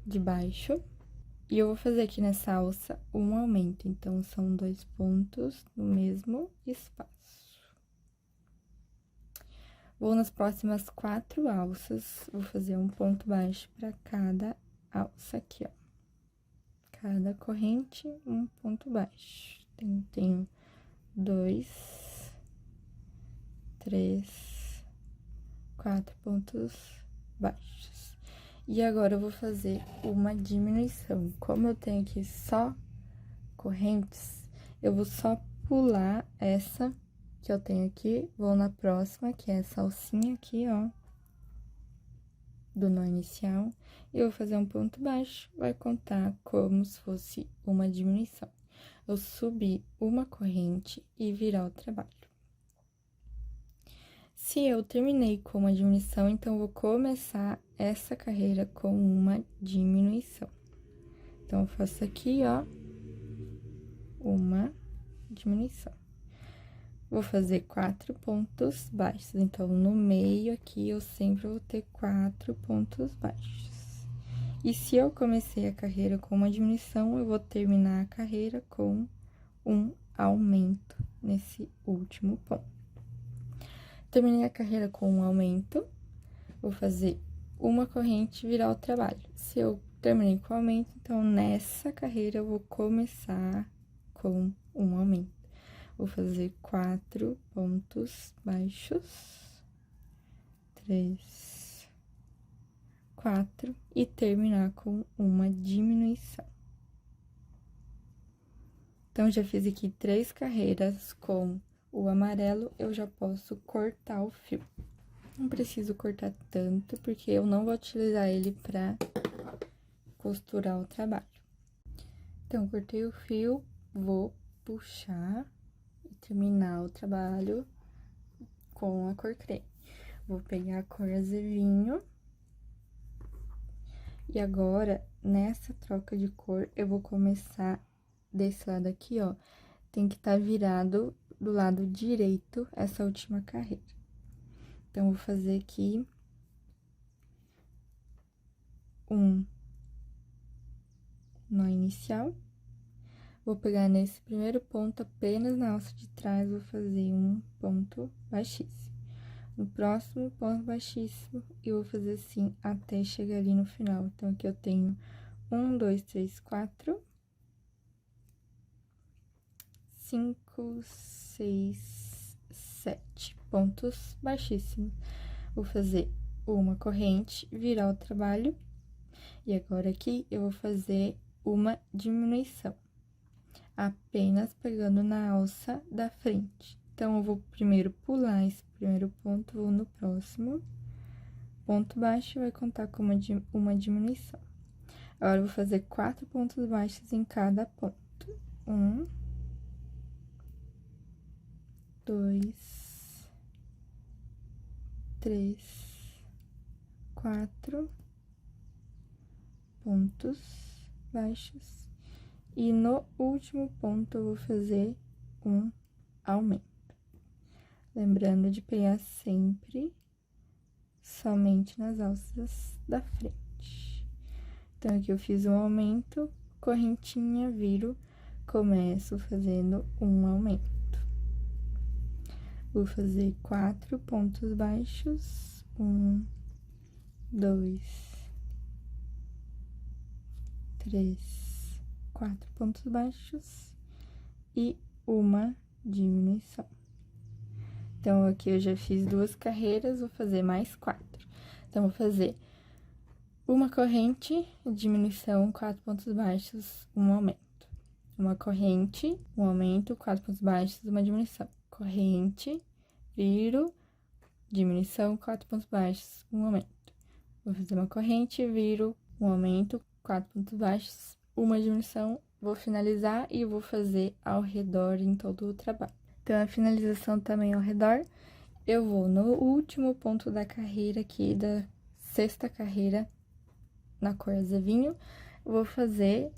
de baixo. E eu vou fazer aqui nessa alça um aumento, então, são 2 pontos no mesmo espaço. Vou nas próximas 4 alças, vou fazer um ponto baixo para cada alça aqui, ó. Cada corrente, um ponto baixo. Então, tenho 2, 3, 4 pontos baixos. E agora, eu vou fazer uma diminuição. Como eu tenho aqui só correntes, eu vou só pular essa que eu tenho aqui, vou na próxima, que é essa alcinha aqui, ó, do nó inicial, e eu vou fazer um ponto baixo, vai contar como se fosse uma diminuição. Eu subir uma corrente e virar o trabalho. Se eu terminei com uma diminuição, então, eu vou começar essa carreira com uma diminuição. Então, eu faço aqui, ó, uma diminuição. Vou fazer 4 pontos baixos, então, no meio aqui, eu sempre vou ter 4 pontos baixos. E se eu comecei a carreira com uma diminuição, eu vou terminar a carreira com um aumento nesse último ponto. Terminei a carreira com um aumento, vou fazer uma corrente e virar o trabalho. Se eu terminei com aumento, então, nessa carreira, eu vou começar com um aumento. Vou fazer 4 pontos baixos, 3, 4, e terminar com uma diminuição. Então, já fiz aqui 3 carreiras com o amarelo, eu já posso cortar o fio. Não preciso cortar tanto, porque eu não vou utilizar ele pra costurar o trabalho. Então, cortei o fio, vou puxar e terminar o trabalho com a cor creme. Vou pegar a cor azevinho. E agora, nessa troca de cor, eu vou começar desse lado aqui, ó. Tem que estar virado do lado direito essa última carreira. Então, vou fazer aqui um nó inicial. Vou pegar nesse primeiro ponto, apenas na alça de trás, vou fazer um ponto baixíssimo. No próximo, ponto baixíssimo, e vou fazer assim até chegar ali no final. Então, aqui eu tenho 1, 2, 3, 4, 5, 6, 7 pontos baixíssimos. Vou fazer uma corrente, virar o trabalho, e agora aqui eu vou fazer uma diminuição, apenas pegando na alça da frente. Então, eu vou primeiro pular esse primeiro ponto, vou no próximo. Ponto baixo vai contar como uma diminuição. Agora, eu vou fazer 4 pontos baixos em cada ponto. 1, 2, 3, 4 pontos baixos. E no último ponto, eu vou fazer um aumento. Lembrando de pegar sempre somente nas alças da frente. Então, aqui eu fiz um aumento, correntinha, viro, começo fazendo um aumento. Vou fazer 4 pontos baixos, 1, 2, 3, 4 pontos baixos e uma diminuição. Então, aqui eu já fiz 2 carreiras, vou fazer mais 4. Então, vou fazer uma corrente, diminuição, 4 pontos baixos, um aumento. Uma corrente, um aumento, 4 pontos baixos, uma diminuição. Corrente, viro, diminuição, 4 pontos baixos, um aumento. Vou fazer uma corrente, viro, um aumento, 4 pontos baixos, uma diminuição. Vou finalizar e vou fazer ao redor em todo o trabalho. Então, a finalização também ao redor, eu vou no último ponto da carreira aqui, da 6ª carreira, na cor azevinho, vou fazer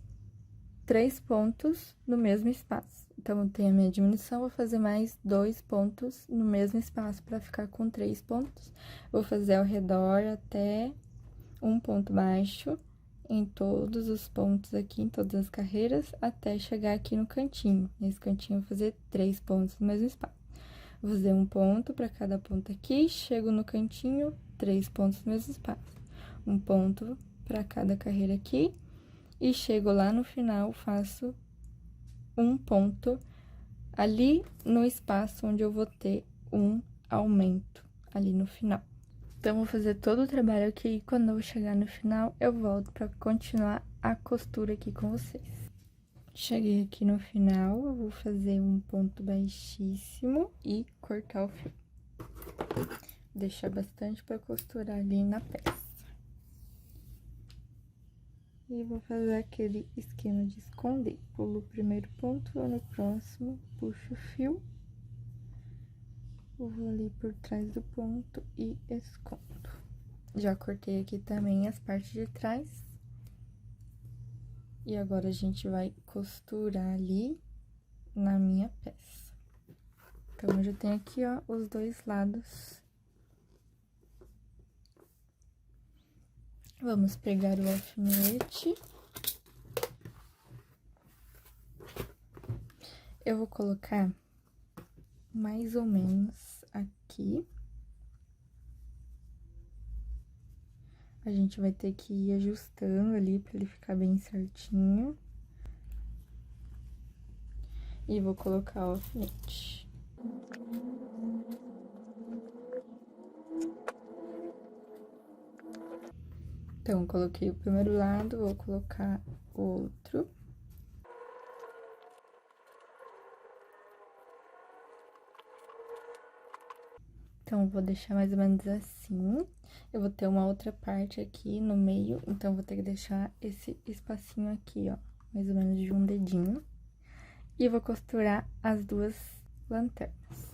3 pontos no mesmo espaço. Então, eu tenho a minha diminuição, vou fazer mais 2 pontos no mesmo espaço para ficar com 3 pontos. Vou fazer ao redor até um ponto baixo em todos os pontos aqui, em todas as carreiras, até chegar aqui no cantinho. Nesse cantinho, eu vou fazer 3 pontos no mesmo espaço. Vou fazer um ponto para cada ponto aqui, chego no cantinho, 3 pontos no mesmo espaço. Um ponto para cada carreira aqui, e chego lá no final, faço um ponto ali no espaço onde eu vou ter um aumento, ali no final. Então, vou fazer todo o trabalho aqui e quando eu chegar no final, eu volto para continuar a costura aqui com vocês. Cheguei aqui no final, eu vou fazer um ponto baixíssimo e cortar o fio. Deixar bastante para costurar ali na peça. E vou fazer aquele esquema de esconder. Pulo o primeiro ponto, vou no próximo, puxo o fio. Vou ali por trás do ponto e escondo. Já cortei aqui também as partes de trás. E agora, a gente vai costurar ali na minha peça. Então, eu já tenho aqui, ó, os 2 lados. Vamos pegar o alfinete. Eu vou colocar mais ou menos aqui. A gente vai ter que ir ajustando ali pra ele ficar bem certinho. E vou colocar o alfinete. Então, coloquei o primeiro lado, vou colocar o outro. Então, vou deixar mais ou menos assim. Eu vou ter uma outra parte aqui no meio, então, vou ter que deixar esse espacinho aqui, ó, mais ou menos de um dedinho. E vou costurar as 2 lanternas.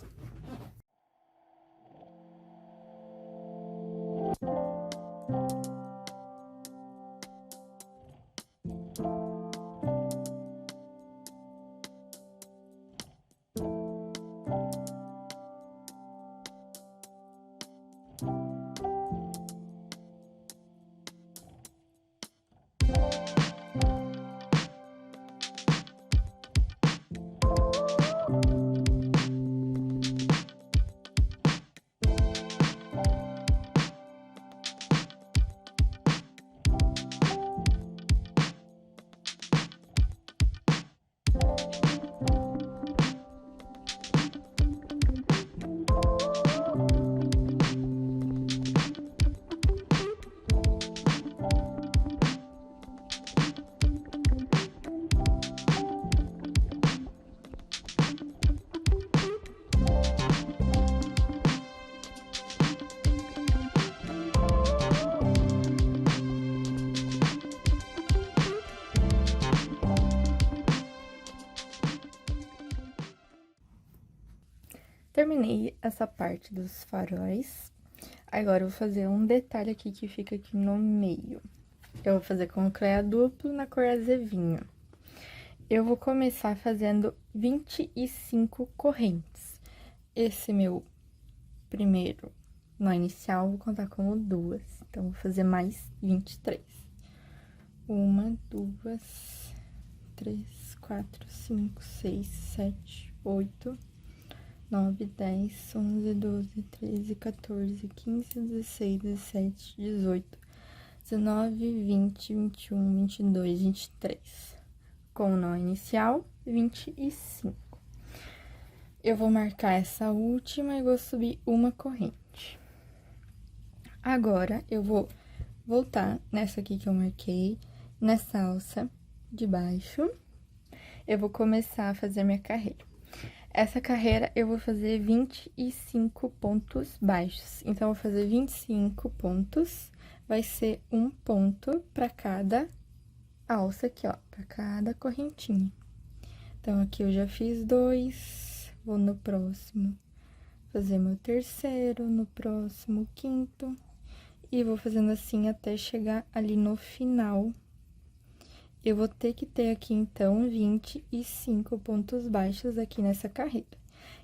Terminei essa parte dos faróis. Agora, eu vou fazer um detalhe aqui que fica aqui no meio. Eu vou fazer com cleia duplo na cor azevinho. Eu vou começar fazendo 25 correntes. Esse meu primeiro nó inicial, vou contar como 2. Então, vou fazer mais 23. 1, 2, 3, 4, 5, 6, 7, 8, 9, 10, 11, 12, 13, 14, 15, 16, 17, 18, 19, 20, 21, 22, 23. Com o nó inicial, 25. Eu vou marcar essa última e vou subir uma corrente. Agora, eu vou voltar nessa aqui que eu marquei, nessa alça de baixo. Eu vou começar a fazer minha carreira. Essa carreira, eu vou fazer 25 pontos baixos. Então, eu vou fazer 25 pontos, vai ser um ponto para cada alça aqui, ó, para cada correntinha. Então, aqui eu já fiz 2, vou no próximo fazer meu terceiro, no próximo quinto, e vou fazendo assim até chegar ali no final. Eu vou ter que ter aqui, então, 25 pontos baixos aqui nessa carreira.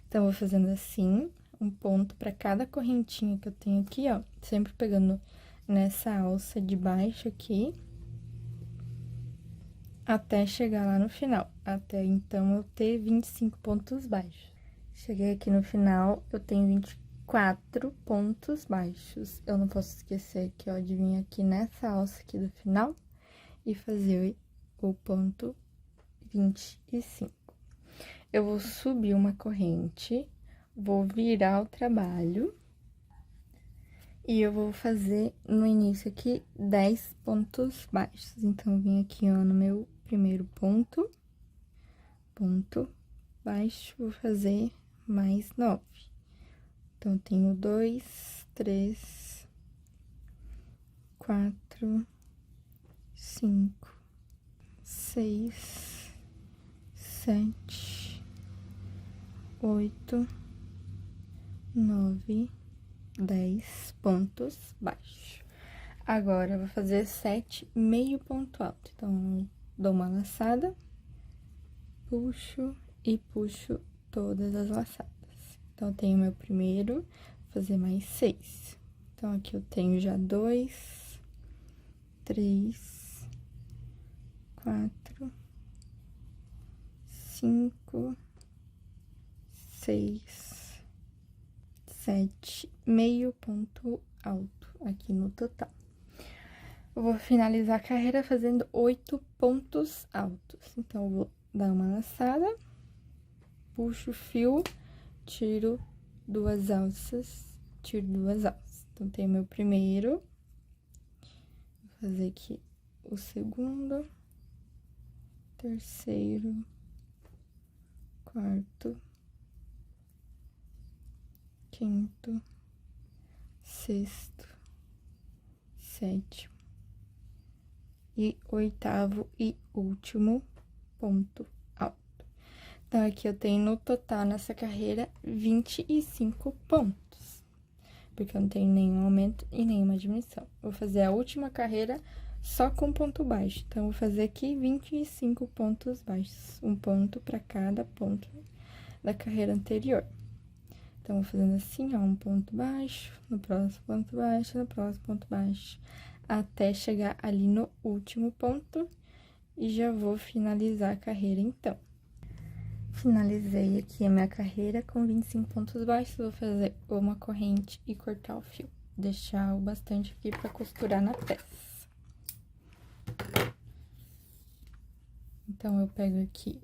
Então, vou fazendo assim, um ponto para cada correntinha que eu tenho aqui, ó, sempre pegando nessa alça de baixo aqui, até chegar lá no final. Até, então, eu ter 25 pontos baixos. Cheguei aqui no final, eu tenho 24 pontos baixos. Eu não posso esquecer aqui, ó, de vir aqui nessa alça aqui do final e fazer o ponto 25. Eu vou subir uma corrente, vou virar o trabalho e eu vou fazer no início aqui 10 pontos baixos. Então, eu vim aqui, ó, no meu primeiro ponto baixo, vou fazer mais 9. Então, tenho 2, 3, 4, 5, 6, 7, 8, 9, 10 pontos baixos. Agora, eu vou fazer 7 meio ponto alto. Então, dou uma laçada, puxo e puxo todas as laçadas. Então, eu tenho meu primeiro, vou fazer mais 6. Então, aqui eu tenho já 2, 3, 4, 5, 6, 7, meio ponto alto aqui no total. Eu vou finalizar a carreira fazendo 8 pontos altos. Então, eu vou dar uma laçada, puxo o fio, tiro 2 alças, tiro 2 alças. Então, tem meu primeiro, vou fazer aqui o segundo, terceiro, quarto, quinto, sexto, sétimo e oitavo e último ponto alto. Então, aqui eu tenho no total nessa carreira 25 pontos, porque eu não tenho nenhum aumento e nenhuma diminuição. Vou fazer a última carreira só com ponto baixo. Então, vou fazer aqui 25 pontos baixos, um ponto para cada ponto da carreira anterior. Então, vou fazendo assim, ó, um ponto baixo, no próximo ponto baixo, no próximo ponto baixo, até chegar ali no último ponto e já vou finalizar a carreira, então. Finalizei aqui a minha carreira com 25 pontos baixos, vou fazer uma corrente e cortar o fio. Deixar o bastante aqui pra costurar na peça. Então, eu pego aqui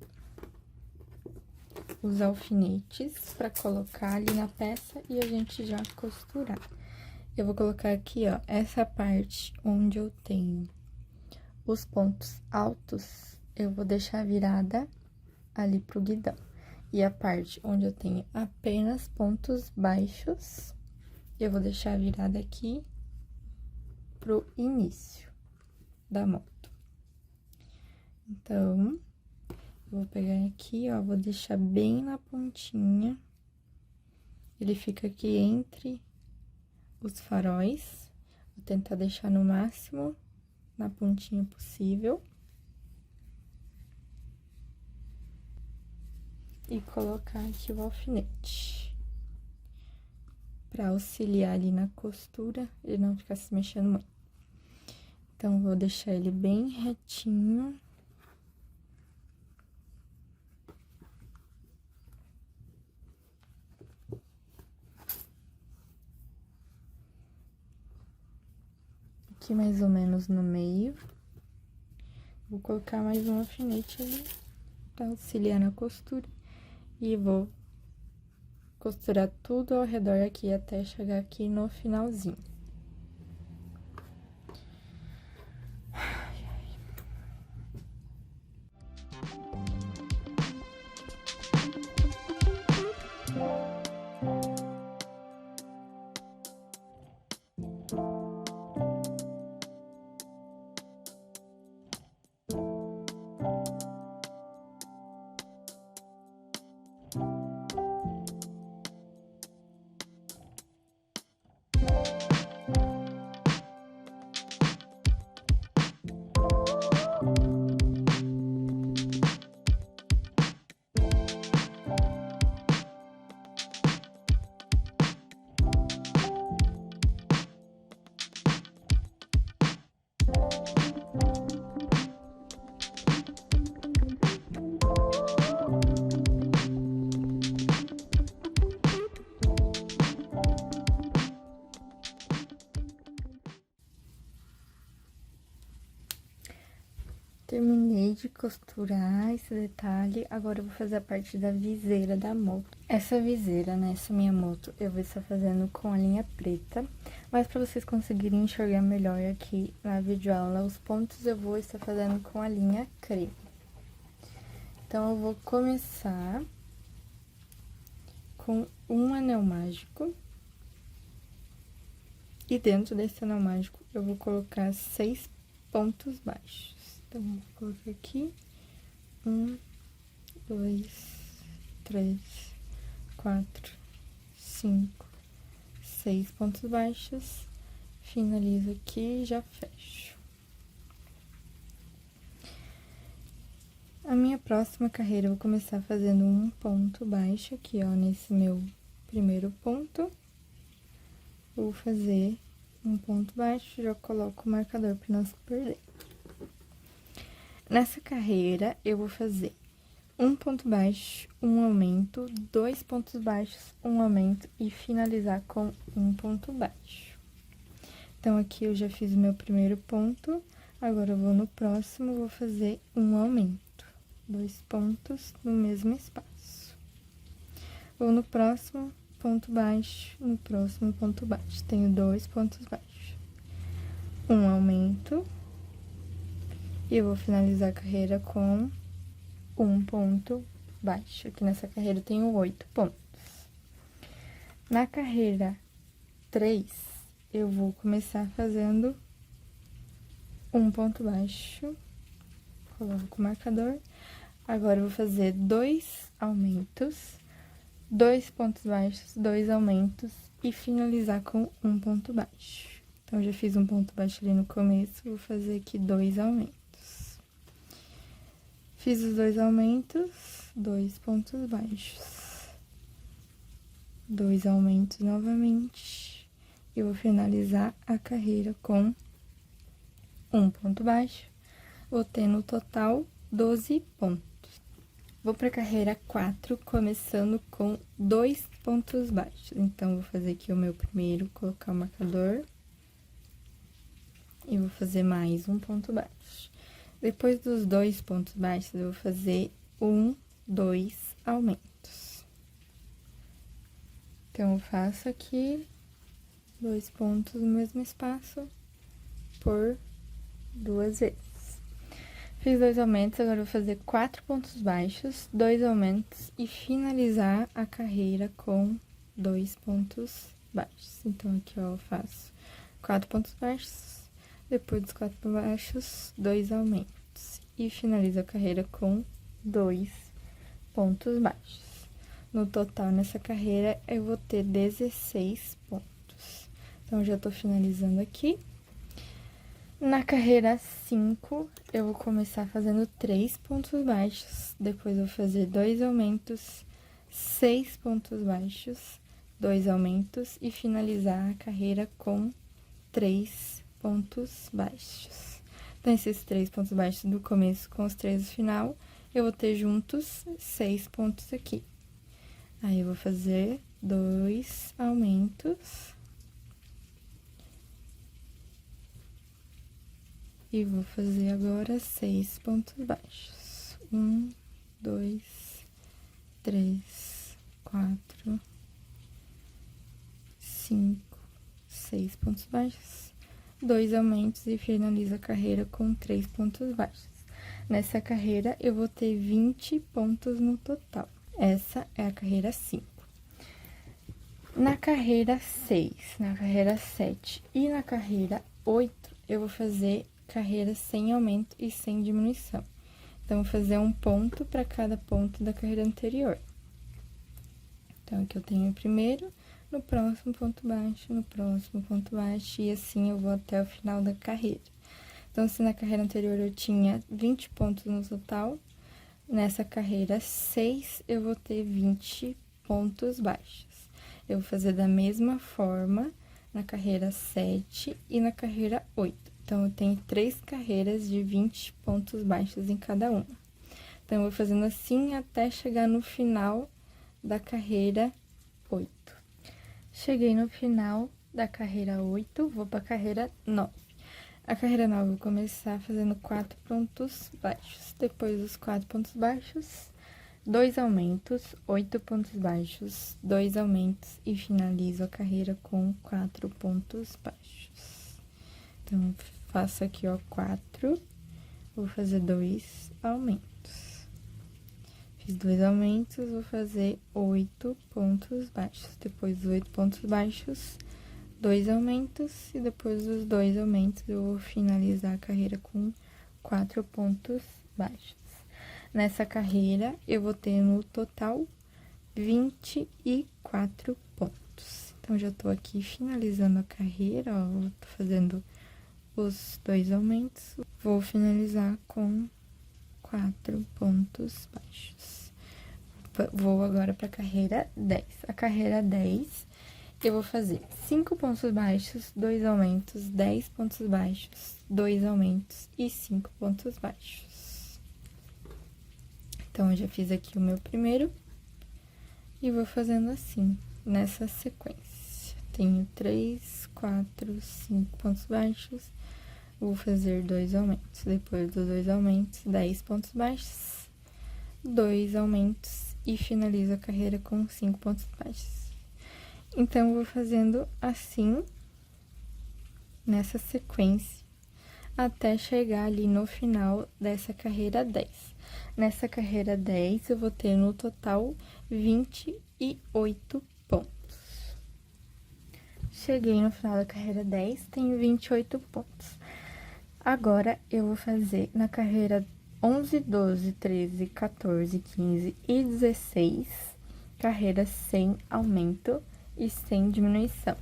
os alfinetes pra colocar ali na peça e a gente já costurar. Eu vou colocar aqui, ó, essa parte onde eu tenho os pontos altos, eu vou deixar virada ali pro guidão. E a parte onde eu tenho apenas pontos baixos, eu vou deixar virada aqui pro início da moto. Então, eu vou pegar aqui, ó, vou deixar bem na pontinha Ele fica aqui entre os faróis. Vou tentar deixar no máximo na pontinha possível. E colocar aqui o alfinete. Pra auxiliar ali na costura, ele não ficar se mexendo muito. Então, vou deixar ele bem retinho. Aqui mais ou menos no meio. Vou colocar mais um alfinete ali pra auxiliar na costura. E vou costurar tudo ao redor aqui até chegar aqui no finalzinho. Terminei de costurar esse detalhe, agora eu vou fazer a parte da viseira da moto. Essa viseira, né, essa minha moto, eu vou estar fazendo com a linha preta, mas pra vocês conseguirem enxergar melhor aqui na videoaula, os pontos eu vou estar fazendo com a linha creme. Então, eu vou começar com um anel mágico, e dentro desse anel mágico eu vou colocar 6 pontos baixos. Então, vou colocar aqui 1, 2, 3, 4, 5, 6 pontos baixos, finalizo aqui e já fecho. A minha próxima carreira, eu vou começar fazendo um ponto baixo aqui, ó, nesse meu primeiro ponto. Vou fazer um ponto baixo, já coloco o marcador para não se perder. Nessa carreira, eu vou fazer um ponto baixo, um aumento, 2 pontos baixos, um aumento e finalizar com um ponto baixo. Então, aqui eu já fiz o meu primeiro ponto, agora eu vou no próximo, vou fazer um aumento, 2 pontos no mesmo espaço. Vou no próximo ponto baixo, no próximo ponto baixo, tenho 2 pontos baixos, um aumento. E eu vou finalizar a carreira com um ponto baixo. Aqui nessa carreira eu tenho 8 pontos. Na carreira 3, eu vou começar fazendo um ponto baixo. Coloco o marcador. Agora, eu vou fazer 2 aumentos, 2 pontos baixos, 2 aumentos e finalizar com um ponto baixo. Então, eu já fiz um ponto baixo ali no começo, vou fazer aqui 2 aumentos. Fiz os 2 aumentos, 2 pontos baixos, 2 aumentos novamente, e vou finalizar a carreira com um ponto baixo, vou ter no total 12 pontos. Vou pra carreira 4, começando com 2 pontos baixos. Então, vou fazer aqui o meu primeiro, colocar o marcador, e vou fazer mais um ponto baixo. Depois dos 2 pontos baixos, eu vou fazer 1, 2 aumentos. Então, eu faço aqui 2 pontos no mesmo espaço por 2 vezes. Fiz 2 aumentos, agora eu vou fazer 4 pontos baixos, 2 aumentos e finalizar a carreira com 2 pontos baixos. Então, aqui, ó, eu faço 4 pontos baixos. Depois dos 4 baixos, 2 aumentos. E finalizo a carreira com 2 pontos baixos. No total, nessa carreira, eu vou ter 16 pontos. Então, já tô finalizando aqui. Na carreira 5, eu vou começar fazendo 3 pontos baixos, depois eu vou fazer 2 aumentos, 6 pontos baixos, 2 aumentos e finalizar a carreira com 3 pontos baixos. Então, esses 3 pontos baixos do começo com os 3 do final, eu vou ter juntos 6 pontos aqui. Aí, eu vou fazer 2 aumentos. E vou fazer agora 6 pontos baixos. 1, 2, 3, 4, 5, 6 pontos baixos. 2 aumentos e finalizo a carreira com 3 pontos baixos. Nessa carreira, eu vou ter 20 pontos no total. Essa é a carreira 5. Na carreira 6, na carreira 7 e na carreira 8, eu vou fazer carreira sem aumento e sem diminuição. Então, vou fazer um ponto para cada ponto da carreira anterior. Então, aqui eu tenho o primeiro, no próximo ponto baixo, no próximo ponto baixo, e assim eu vou até o final da carreira. Então, se na carreira anterior eu tinha 20 pontos no total, nessa carreira 6 eu vou ter 20 pontos baixos. Eu vou fazer da mesma forma na carreira 7 e na carreira 8. Então, eu tenho 3 carreiras de 20 pontos baixos em cada uma. Então, eu vou fazendo assim até chegar no final da carreira 8. Cheguei no final da carreira 8, vou para a carreira 9. A carreira 9, eu vou começar fazendo 4 pontos baixos. Depois dos 4 pontos baixos, 2 aumentos, 8 pontos baixos, 2 aumentos e finalizo a carreira com 4 pontos baixos. Então, faço aqui, ó, 4, vou fazer 2 aumentos. Fiz 2 aumentos, vou fazer 8 pontos baixos. Depois dos 8 pontos baixos, 2 aumentos, e depois dos 2 aumentos, eu vou finalizar a carreira com 4 pontos baixos. Nessa carreira, eu vou ter no total 24 pontos. Então, já tô aqui finalizando a carreira, ó, tô fazendo os 2 aumentos, vou finalizar com 4 pontos baixos. Vou agora para a carreira 10. A carreira 10, eu vou fazer 5 pontos baixos, 2 aumentos, 10 pontos baixos, 2 aumentos e 5 pontos baixos. Então, eu já fiz aqui o meu primeiro e vou fazendo assim, nessa sequência. Tenho 3, 4, 5 pontos baixos. Vou fazer 2 aumentos. Depois dos 2 aumentos, 10 pontos baixos, 2 aumentos e finalizo a carreira com 5 pontos baixos. Então, vou fazendo assim, nessa sequência, até chegar ali no final dessa carreira 10. Nessa carreira 10, eu vou ter no total 28 pontos. Cheguei no final da carreira 10, tenho 28 pontos. Agora, eu vou fazer na carreira 11, 12, 13, 14, 15 e 16, carreiras sem aumento e sem diminuição.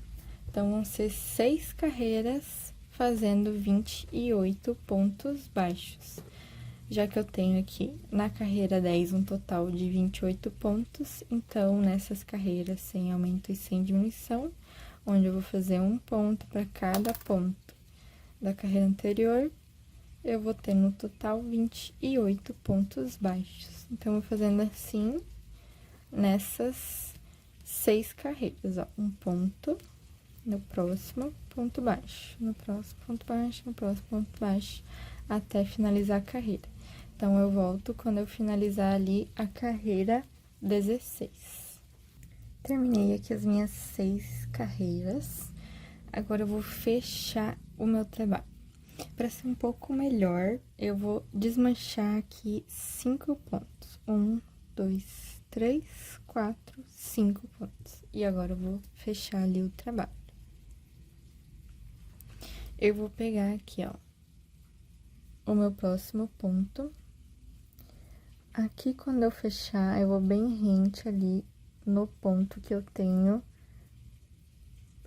Então, vão ser 6 carreiras fazendo 28 pontos baixos. Já que eu tenho aqui na carreira 10 um total de 28 pontos, então, nessas carreiras sem aumento e sem diminuição, onde eu vou fazer um ponto para cada ponto da carreira anterior, eu vou ter no total 28 pontos baixos. Então, eu vou fazendo assim, nessas 6 carreiras, ó. Um ponto, no próximo ponto baixo, no próximo ponto baixo, no próximo ponto baixo, até finalizar a carreira. Então, eu volto quando eu finalizar ali a carreira 16. Terminei aqui as minhas 6 carreiras. Agora, eu vou fechar o meu trabalho. Para ser um pouco melhor, eu vou desmanchar aqui 5 pontos. 1, 2, 3, 4, 5 pontos. E agora, eu vou fechar ali o trabalho. Eu vou pegar aqui, ó, o meu próximo ponto. Aqui, quando eu fechar, eu vou bem rente ali no ponto que eu tenho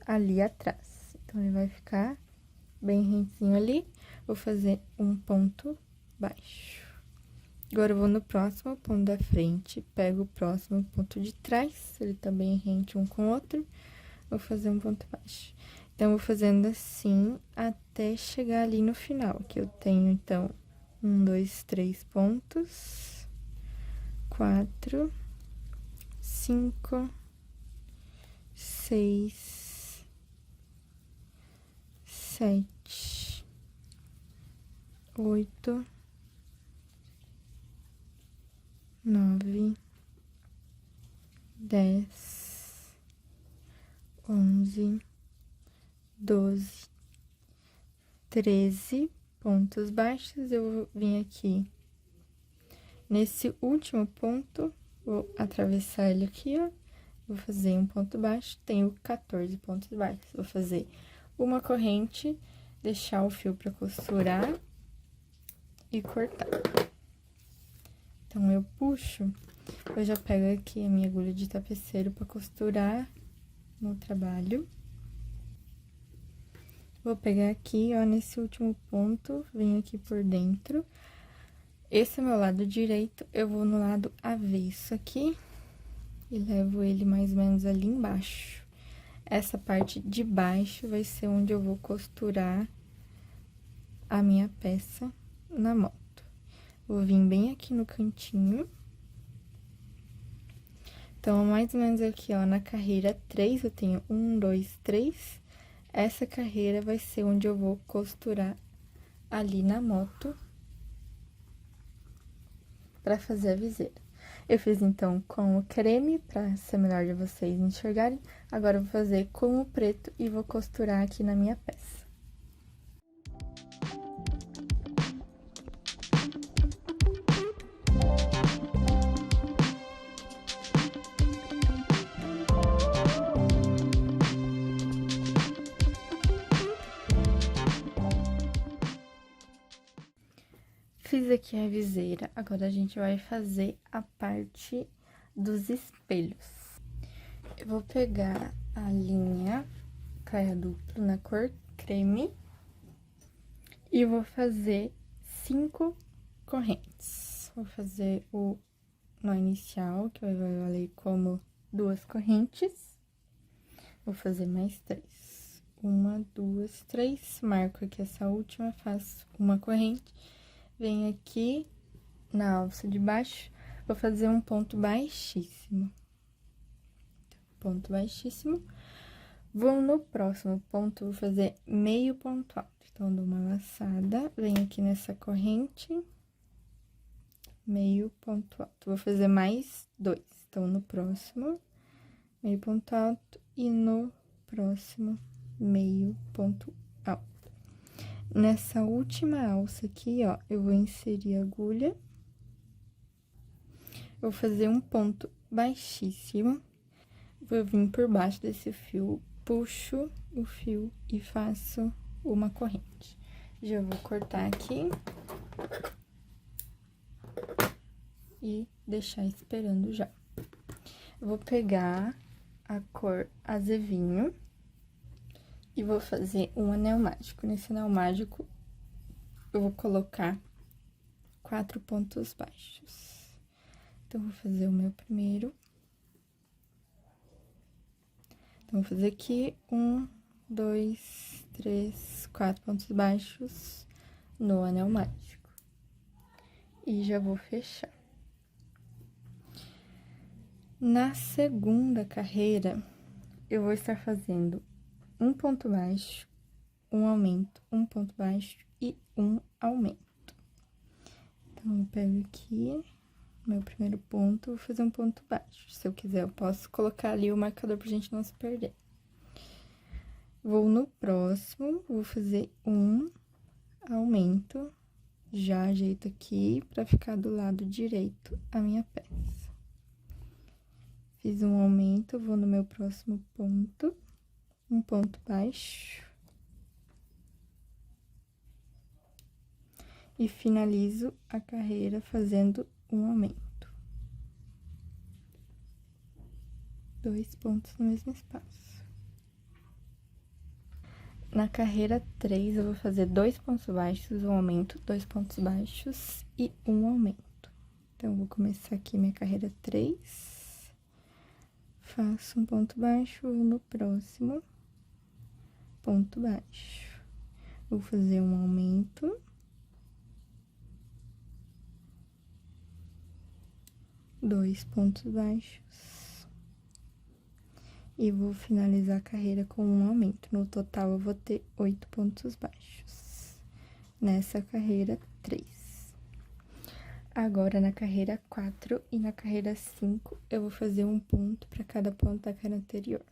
ali atrás. Então, ele vai ficar bem rentinho ali. Vou fazer um ponto baixo. Agora, eu vou no próximo ponto da frente, pego o próximo ponto de trás, ele tá bem rente um com o outro, vou fazer um ponto baixo. Então, vou fazendo assim até chegar ali no final, que eu tenho, então, 1, 2, 3 pontos, 4, 5, 6, 7, 8, 9, 10, 11, 12, 13 pontos baixos. Eu vim aqui nesse último ponto, vou atravessar ele aqui, ó. Vou fazer um ponto baixo, tenho 14 pontos baixos. Vou fazer uma corrente, deixar o fio pra costurar e cortar. Então, eu puxo, eu já pego aqui a minha agulha de tapeceiro pra costurar no trabalho. Vou pegar aqui, ó, nesse último ponto, venho aqui por dentro. Esse é o meu lado direito, eu vou no lado avesso aqui e levo ele mais ou menos ali embaixo. Essa parte de baixo vai ser onde eu vou costurar a minha peça na moto. Vou vir bem aqui no cantinho. Então, mais ou menos aqui, ó, na carreira 3, eu tenho 1, 2, 3. Essa carreira vai ser onde eu vou costurar ali na moto pra fazer a viseira. Eu fiz, então, com o creme, pra ser melhor de vocês enxergarem. Agora, eu vou fazer com o preto e vou costurar aqui na minha peça. Fiz aqui a viseira, agora a gente vai fazer a parte dos espelhos. Eu vou pegar a linha caia duplo na cor creme e vou fazer 5 correntes. Vou fazer o nó inicial, que vai valer como 2 correntes. Vou fazer mais 3. 1, 2, 3. Marco aqui essa última, faço uma corrente. Venho aqui na alça de baixo, vou fazer um ponto baixíssimo. Ponto baixíssimo. Vou no próximo ponto, vou fazer meio ponto alto. Então, dou uma laçada, venho aqui nessa corrente, meio ponto alto. Vou fazer mais 2. Então, no próximo, meio ponto alto e no próximo, meio ponto alto. Nessa última alça aqui, ó, eu vou inserir a agulha. Vou fazer um ponto baixíssimo. Vou vir por baixo desse fio, puxo o fio e faço uma corrente. Já vou cortar aqui. E deixar esperando já. Eu vou pegar a cor azevinho. E vou fazer um anel mágico. Nesse anel mágico, eu vou colocar 4 pontos baixos. Então, vou fazer o meu primeiro. Então, vou fazer aqui 1, 2, 3, 4 pontos baixos no anel mágico. E já vou fechar. Na segunda carreira, eu vou estar fazendo um ponto baixo, um aumento, um ponto baixo e um aumento. Então, eu pego aqui meu primeiro ponto, vou fazer um ponto baixo. Se eu quiser, eu posso colocar ali o marcador pra gente não se perder. Vou no próximo, vou fazer um aumento, já ajeito aqui pra ficar do lado direito a minha peça. Fiz um aumento, vou no meu próximo ponto. Um ponto baixo. E finalizo a carreira fazendo um aumento. 2 pontos no mesmo espaço. Na carreira 3, eu vou fazer 2 pontos baixos, um aumento, 2 pontos baixos e um aumento. Então, eu vou começar aqui minha carreira 3, faço um ponto baixo, vou no próximo, ponto baixo. Vou fazer um aumento. Dois pontos baixos. E vou finalizar a carreira com um aumento. No total, eu vou ter 8 pontos baixos. Nessa carreira 3. Agora, na carreira 4 e na carreira 5, eu vou fazer um ponto para cada ponto da carreira anterior.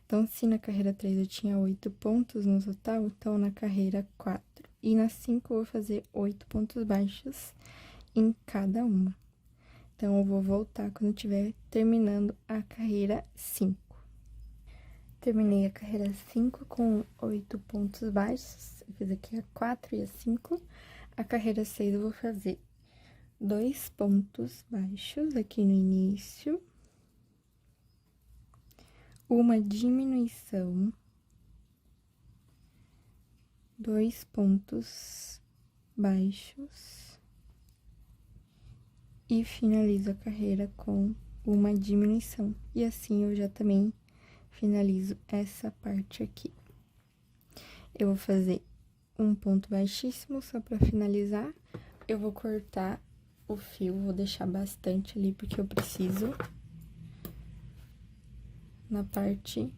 Então, se na carreira 3 eu tinha 8 pontos no total, então na carreira 4 e na 5 eu vou fazer 8 pontos baixos em cada uma. Então, eu vou voltar quando estiver terminando a carreira 5. Terminei a carreira 5 com 8 pontos baixos. Eu fiz aqui a 4 e a 5. A carreira 6 eu vou fazer 2 pontos baixos aqui no início. Uma diminuição. 2 pontos baixos. E finalizo a carreira com uma diminuição. E assim, eu já também finalizo essa parte aqui. Eu vou fazer um ponto baixíssimo só pra finalizar. Eu vou cortar o fio, vou deixar bastante ali, porque eu preciso. Na parte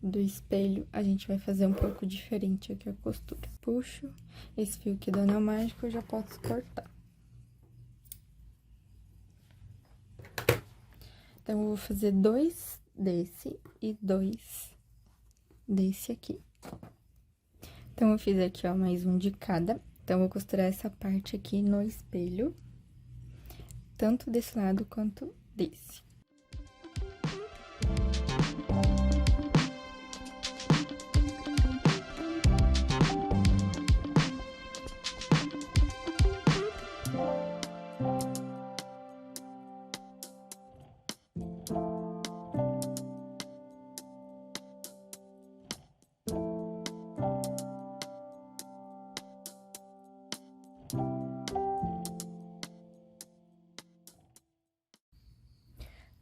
do espelho, a gente vai fazer um pouco diferente aqui a costura. Puxo esse fio aqui do anel mágico, eu já posso cortar. Então, eu vou fazer 2 desse e 2 desse aqui. Então, eu fiz aqui, ó, mais um de cada. Então, eu vou costurar essa parte aqui no espelho, tanto desse lado quanto desse.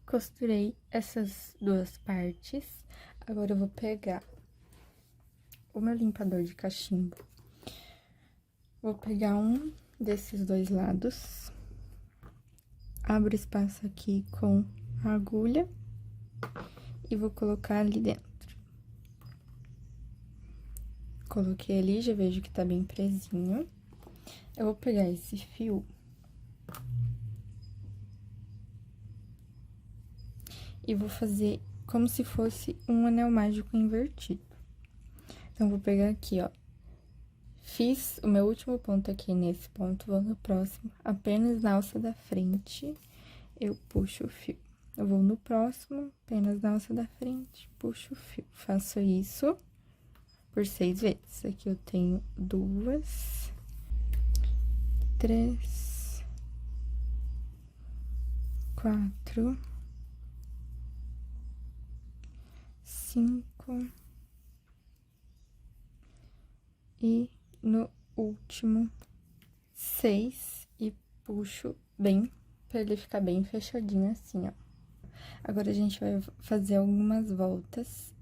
Costurei essas duas partes. Agora, eu vou pegar o meu limpador de cachimbo. Vou pegar um desses dois lados. Abro espaço aqui com a agulha e vou colocar ali dentro. Coloquei ali, já vejo que tá bem presinho. Eu vou pegar esse fio e vou fazer como se fosse um anel mágico invertido. Então, vou pegar aqui, ó. Fiz o meu último ponto aqui nesse ponto, vou no próximo. Apenas na alça da frente, eu puxo o fio. Eu vou no próximo, apenas na alça da frente, puxo o fio. Faço isso por 6 vezes. Aqui eu tenho 2, 3, 4, 5 e no último 6 e puxo bem, pra ele ficar bem fechadinho assim, ó. Agora, a gente vai fazer algumas voltas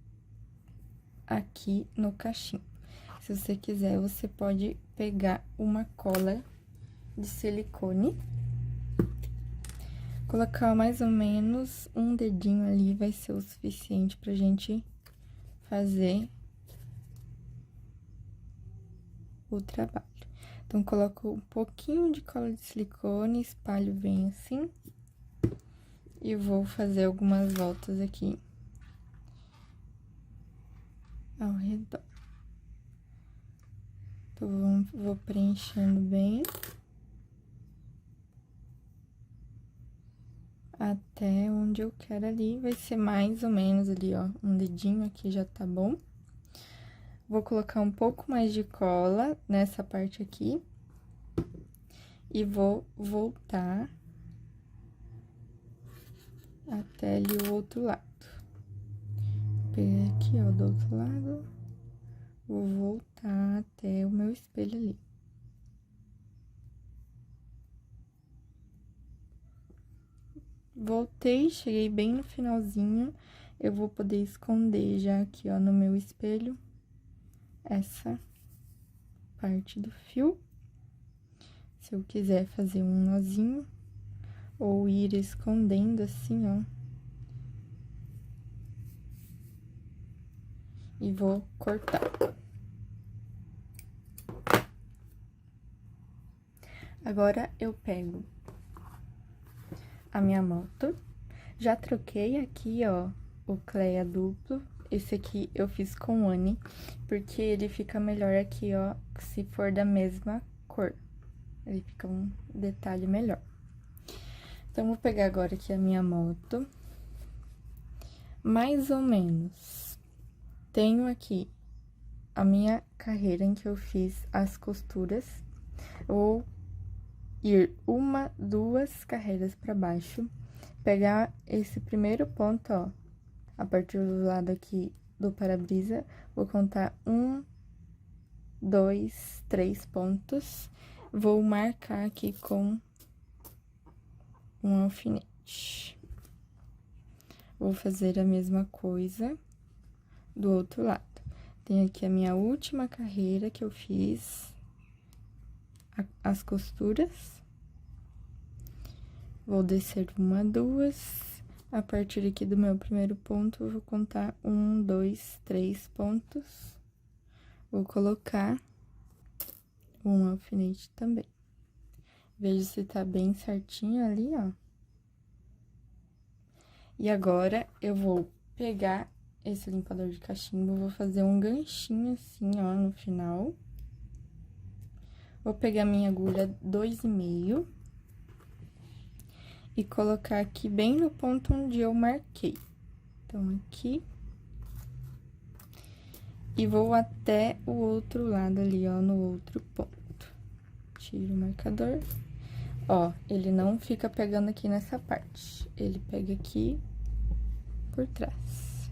aqui no cachimbo. Se você quiser, você pode pegar uma cola de silicone, colocar mais ou menos um dedinho ali, vai ser o suficiente pra gente fazer o trabalho. Então, coloco um pouquinho de cola de silicone, espalho bem assim, e vou fazer algumas voltas aqui ao redor. Então, vou preenchendo bem até onde eu quero ali. Vai ser mais ou menos ali, ó, um dedinho aqui já tá bom. Vou colocar um pouco mais de cola nessa parte aqui e vou voltar até ali o outro lado. Peguei aqui, ó, do outro lado. Vou voltar até o meu espelho ali. Voltei, cheguei bem no finalzinho. Eu vou poder esconder já aqui, ó, no meu espelho, essa parte do fio. Se eu quiser fazer um nozinho, ou ir escondendo assim, ó. E vou cortar. Agora, eu pego a minha moto. Já troquei aqui, ó, o Cleia duplo. Esse aqui eu fiz com Anne, porque ele fica melhor aqui, ó, se for da mesma cor. Ele fica um detalhe melhor. Então, vou pegar agora aqui a minha moto. Mais ou menos. Tenho aqui a minha carreira em que eu fiz as costuras. Vou ir uma, duas carreiras pra baixo. Pegar esse primeiro ponto, ó, a partir do lado aqui do para-brisa, vou contar 1, 2, 3 pontos. Vou marcar aqui com um alfinete. Vou fazer a mesma coisa do outro lado. Tem aqui a minha última carreira que eu fiz, as costuras. Vou descer uma, duas. A partir aqui do meu primeiro ponto, eu vou contar 1, 2, 3 pontos. Vou colocar um alfinete também. Vejo se tá bem certinho ali, ó. E agora, eu vou pegar esse limpador de cachimbo, vou fazer um ganchinho assim, ó, no final. Vou pegar minha agulha 2,5 e colocar aqui bem no ponto onde eu marquei. Então, aqui. E vou até o outro lado ali, ó, no outro ponto. Tiro o marcador. Ó, ele não fica pegando aqui nessa parte. Ele pega aqui por trás.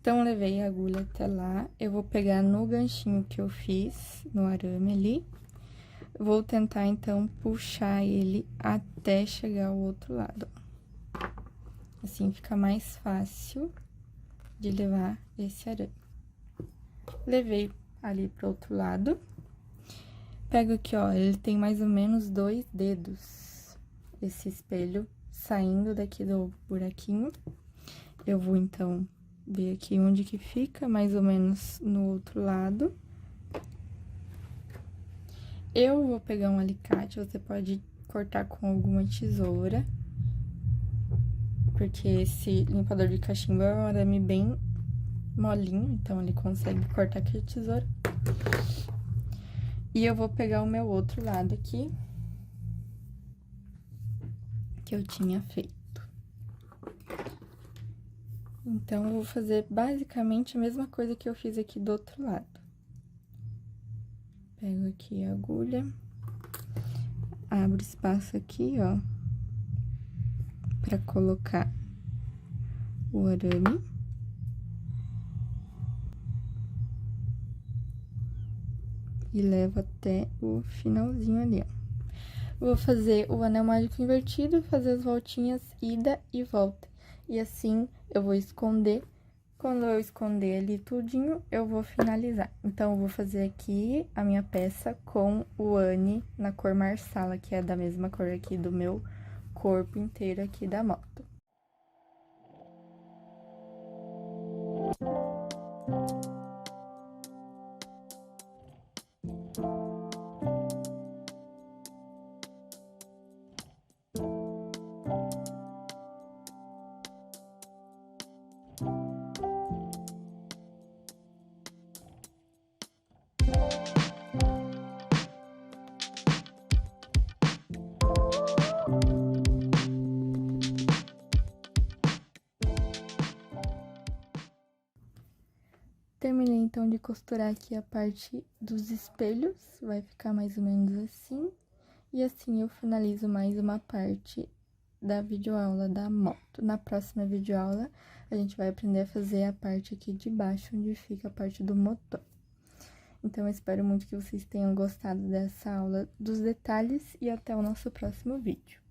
Então, levei a agulha até lá. Eu vou pegar no ganchinho que eu fiz, no arame ali. Vou tentar, então, puxar ele até chegar ao outro lado, ó. Assim, fica mais fácil de levar esse arame. Levei ali pro outro lado. Pego aqui, ó, ele tem mais ou menos 2 dedos, esse espelho, saindo daqui do buraquinho. Eu vou, então, ver aqui onde que fica, mais ou menos no outro lado. Eu vou pegar um alicate, você pode cortar com alguma tesoura, porque esse limpador de cachimbo é um arame bem molinho, então ele consegue cortar com a tesoura. E eu vou pegar o meu outro lado aqui, que eu tinha feito. Então, eu vou fazer basicamente a mesma coisa que eu fiz aqui do outro lado. Pego aqui a agulha, abro espaço aqui, ó, pra colocar o arame. E levo até o finalzinho ali, ó. Vou fazer o anel mágico invertido, fazer as voltinhas ida e volta. E assim, eu vou esconder. Quando eu esconder ali tudinho, eu vou finalizar. Então, eu vou fazer aqui a minha peça com o Anne na cor marsala, que é da mesma cor aqui do meu corpo inteiro aqui da moto. Terminei, então, de costurar aqui a parte dos espelhos, vai ficar mais ou menos assim. E assim eu finalizo mais uma parte da videoaula da moto. Na próxima videoaula, a gente vai aprender a fazer a parte aqui de baixo, onde fica a parte do motor. Então, eu espero muito que vocês tenham gostado dessa aula dos detalhes e até o nosso próximo vídeo.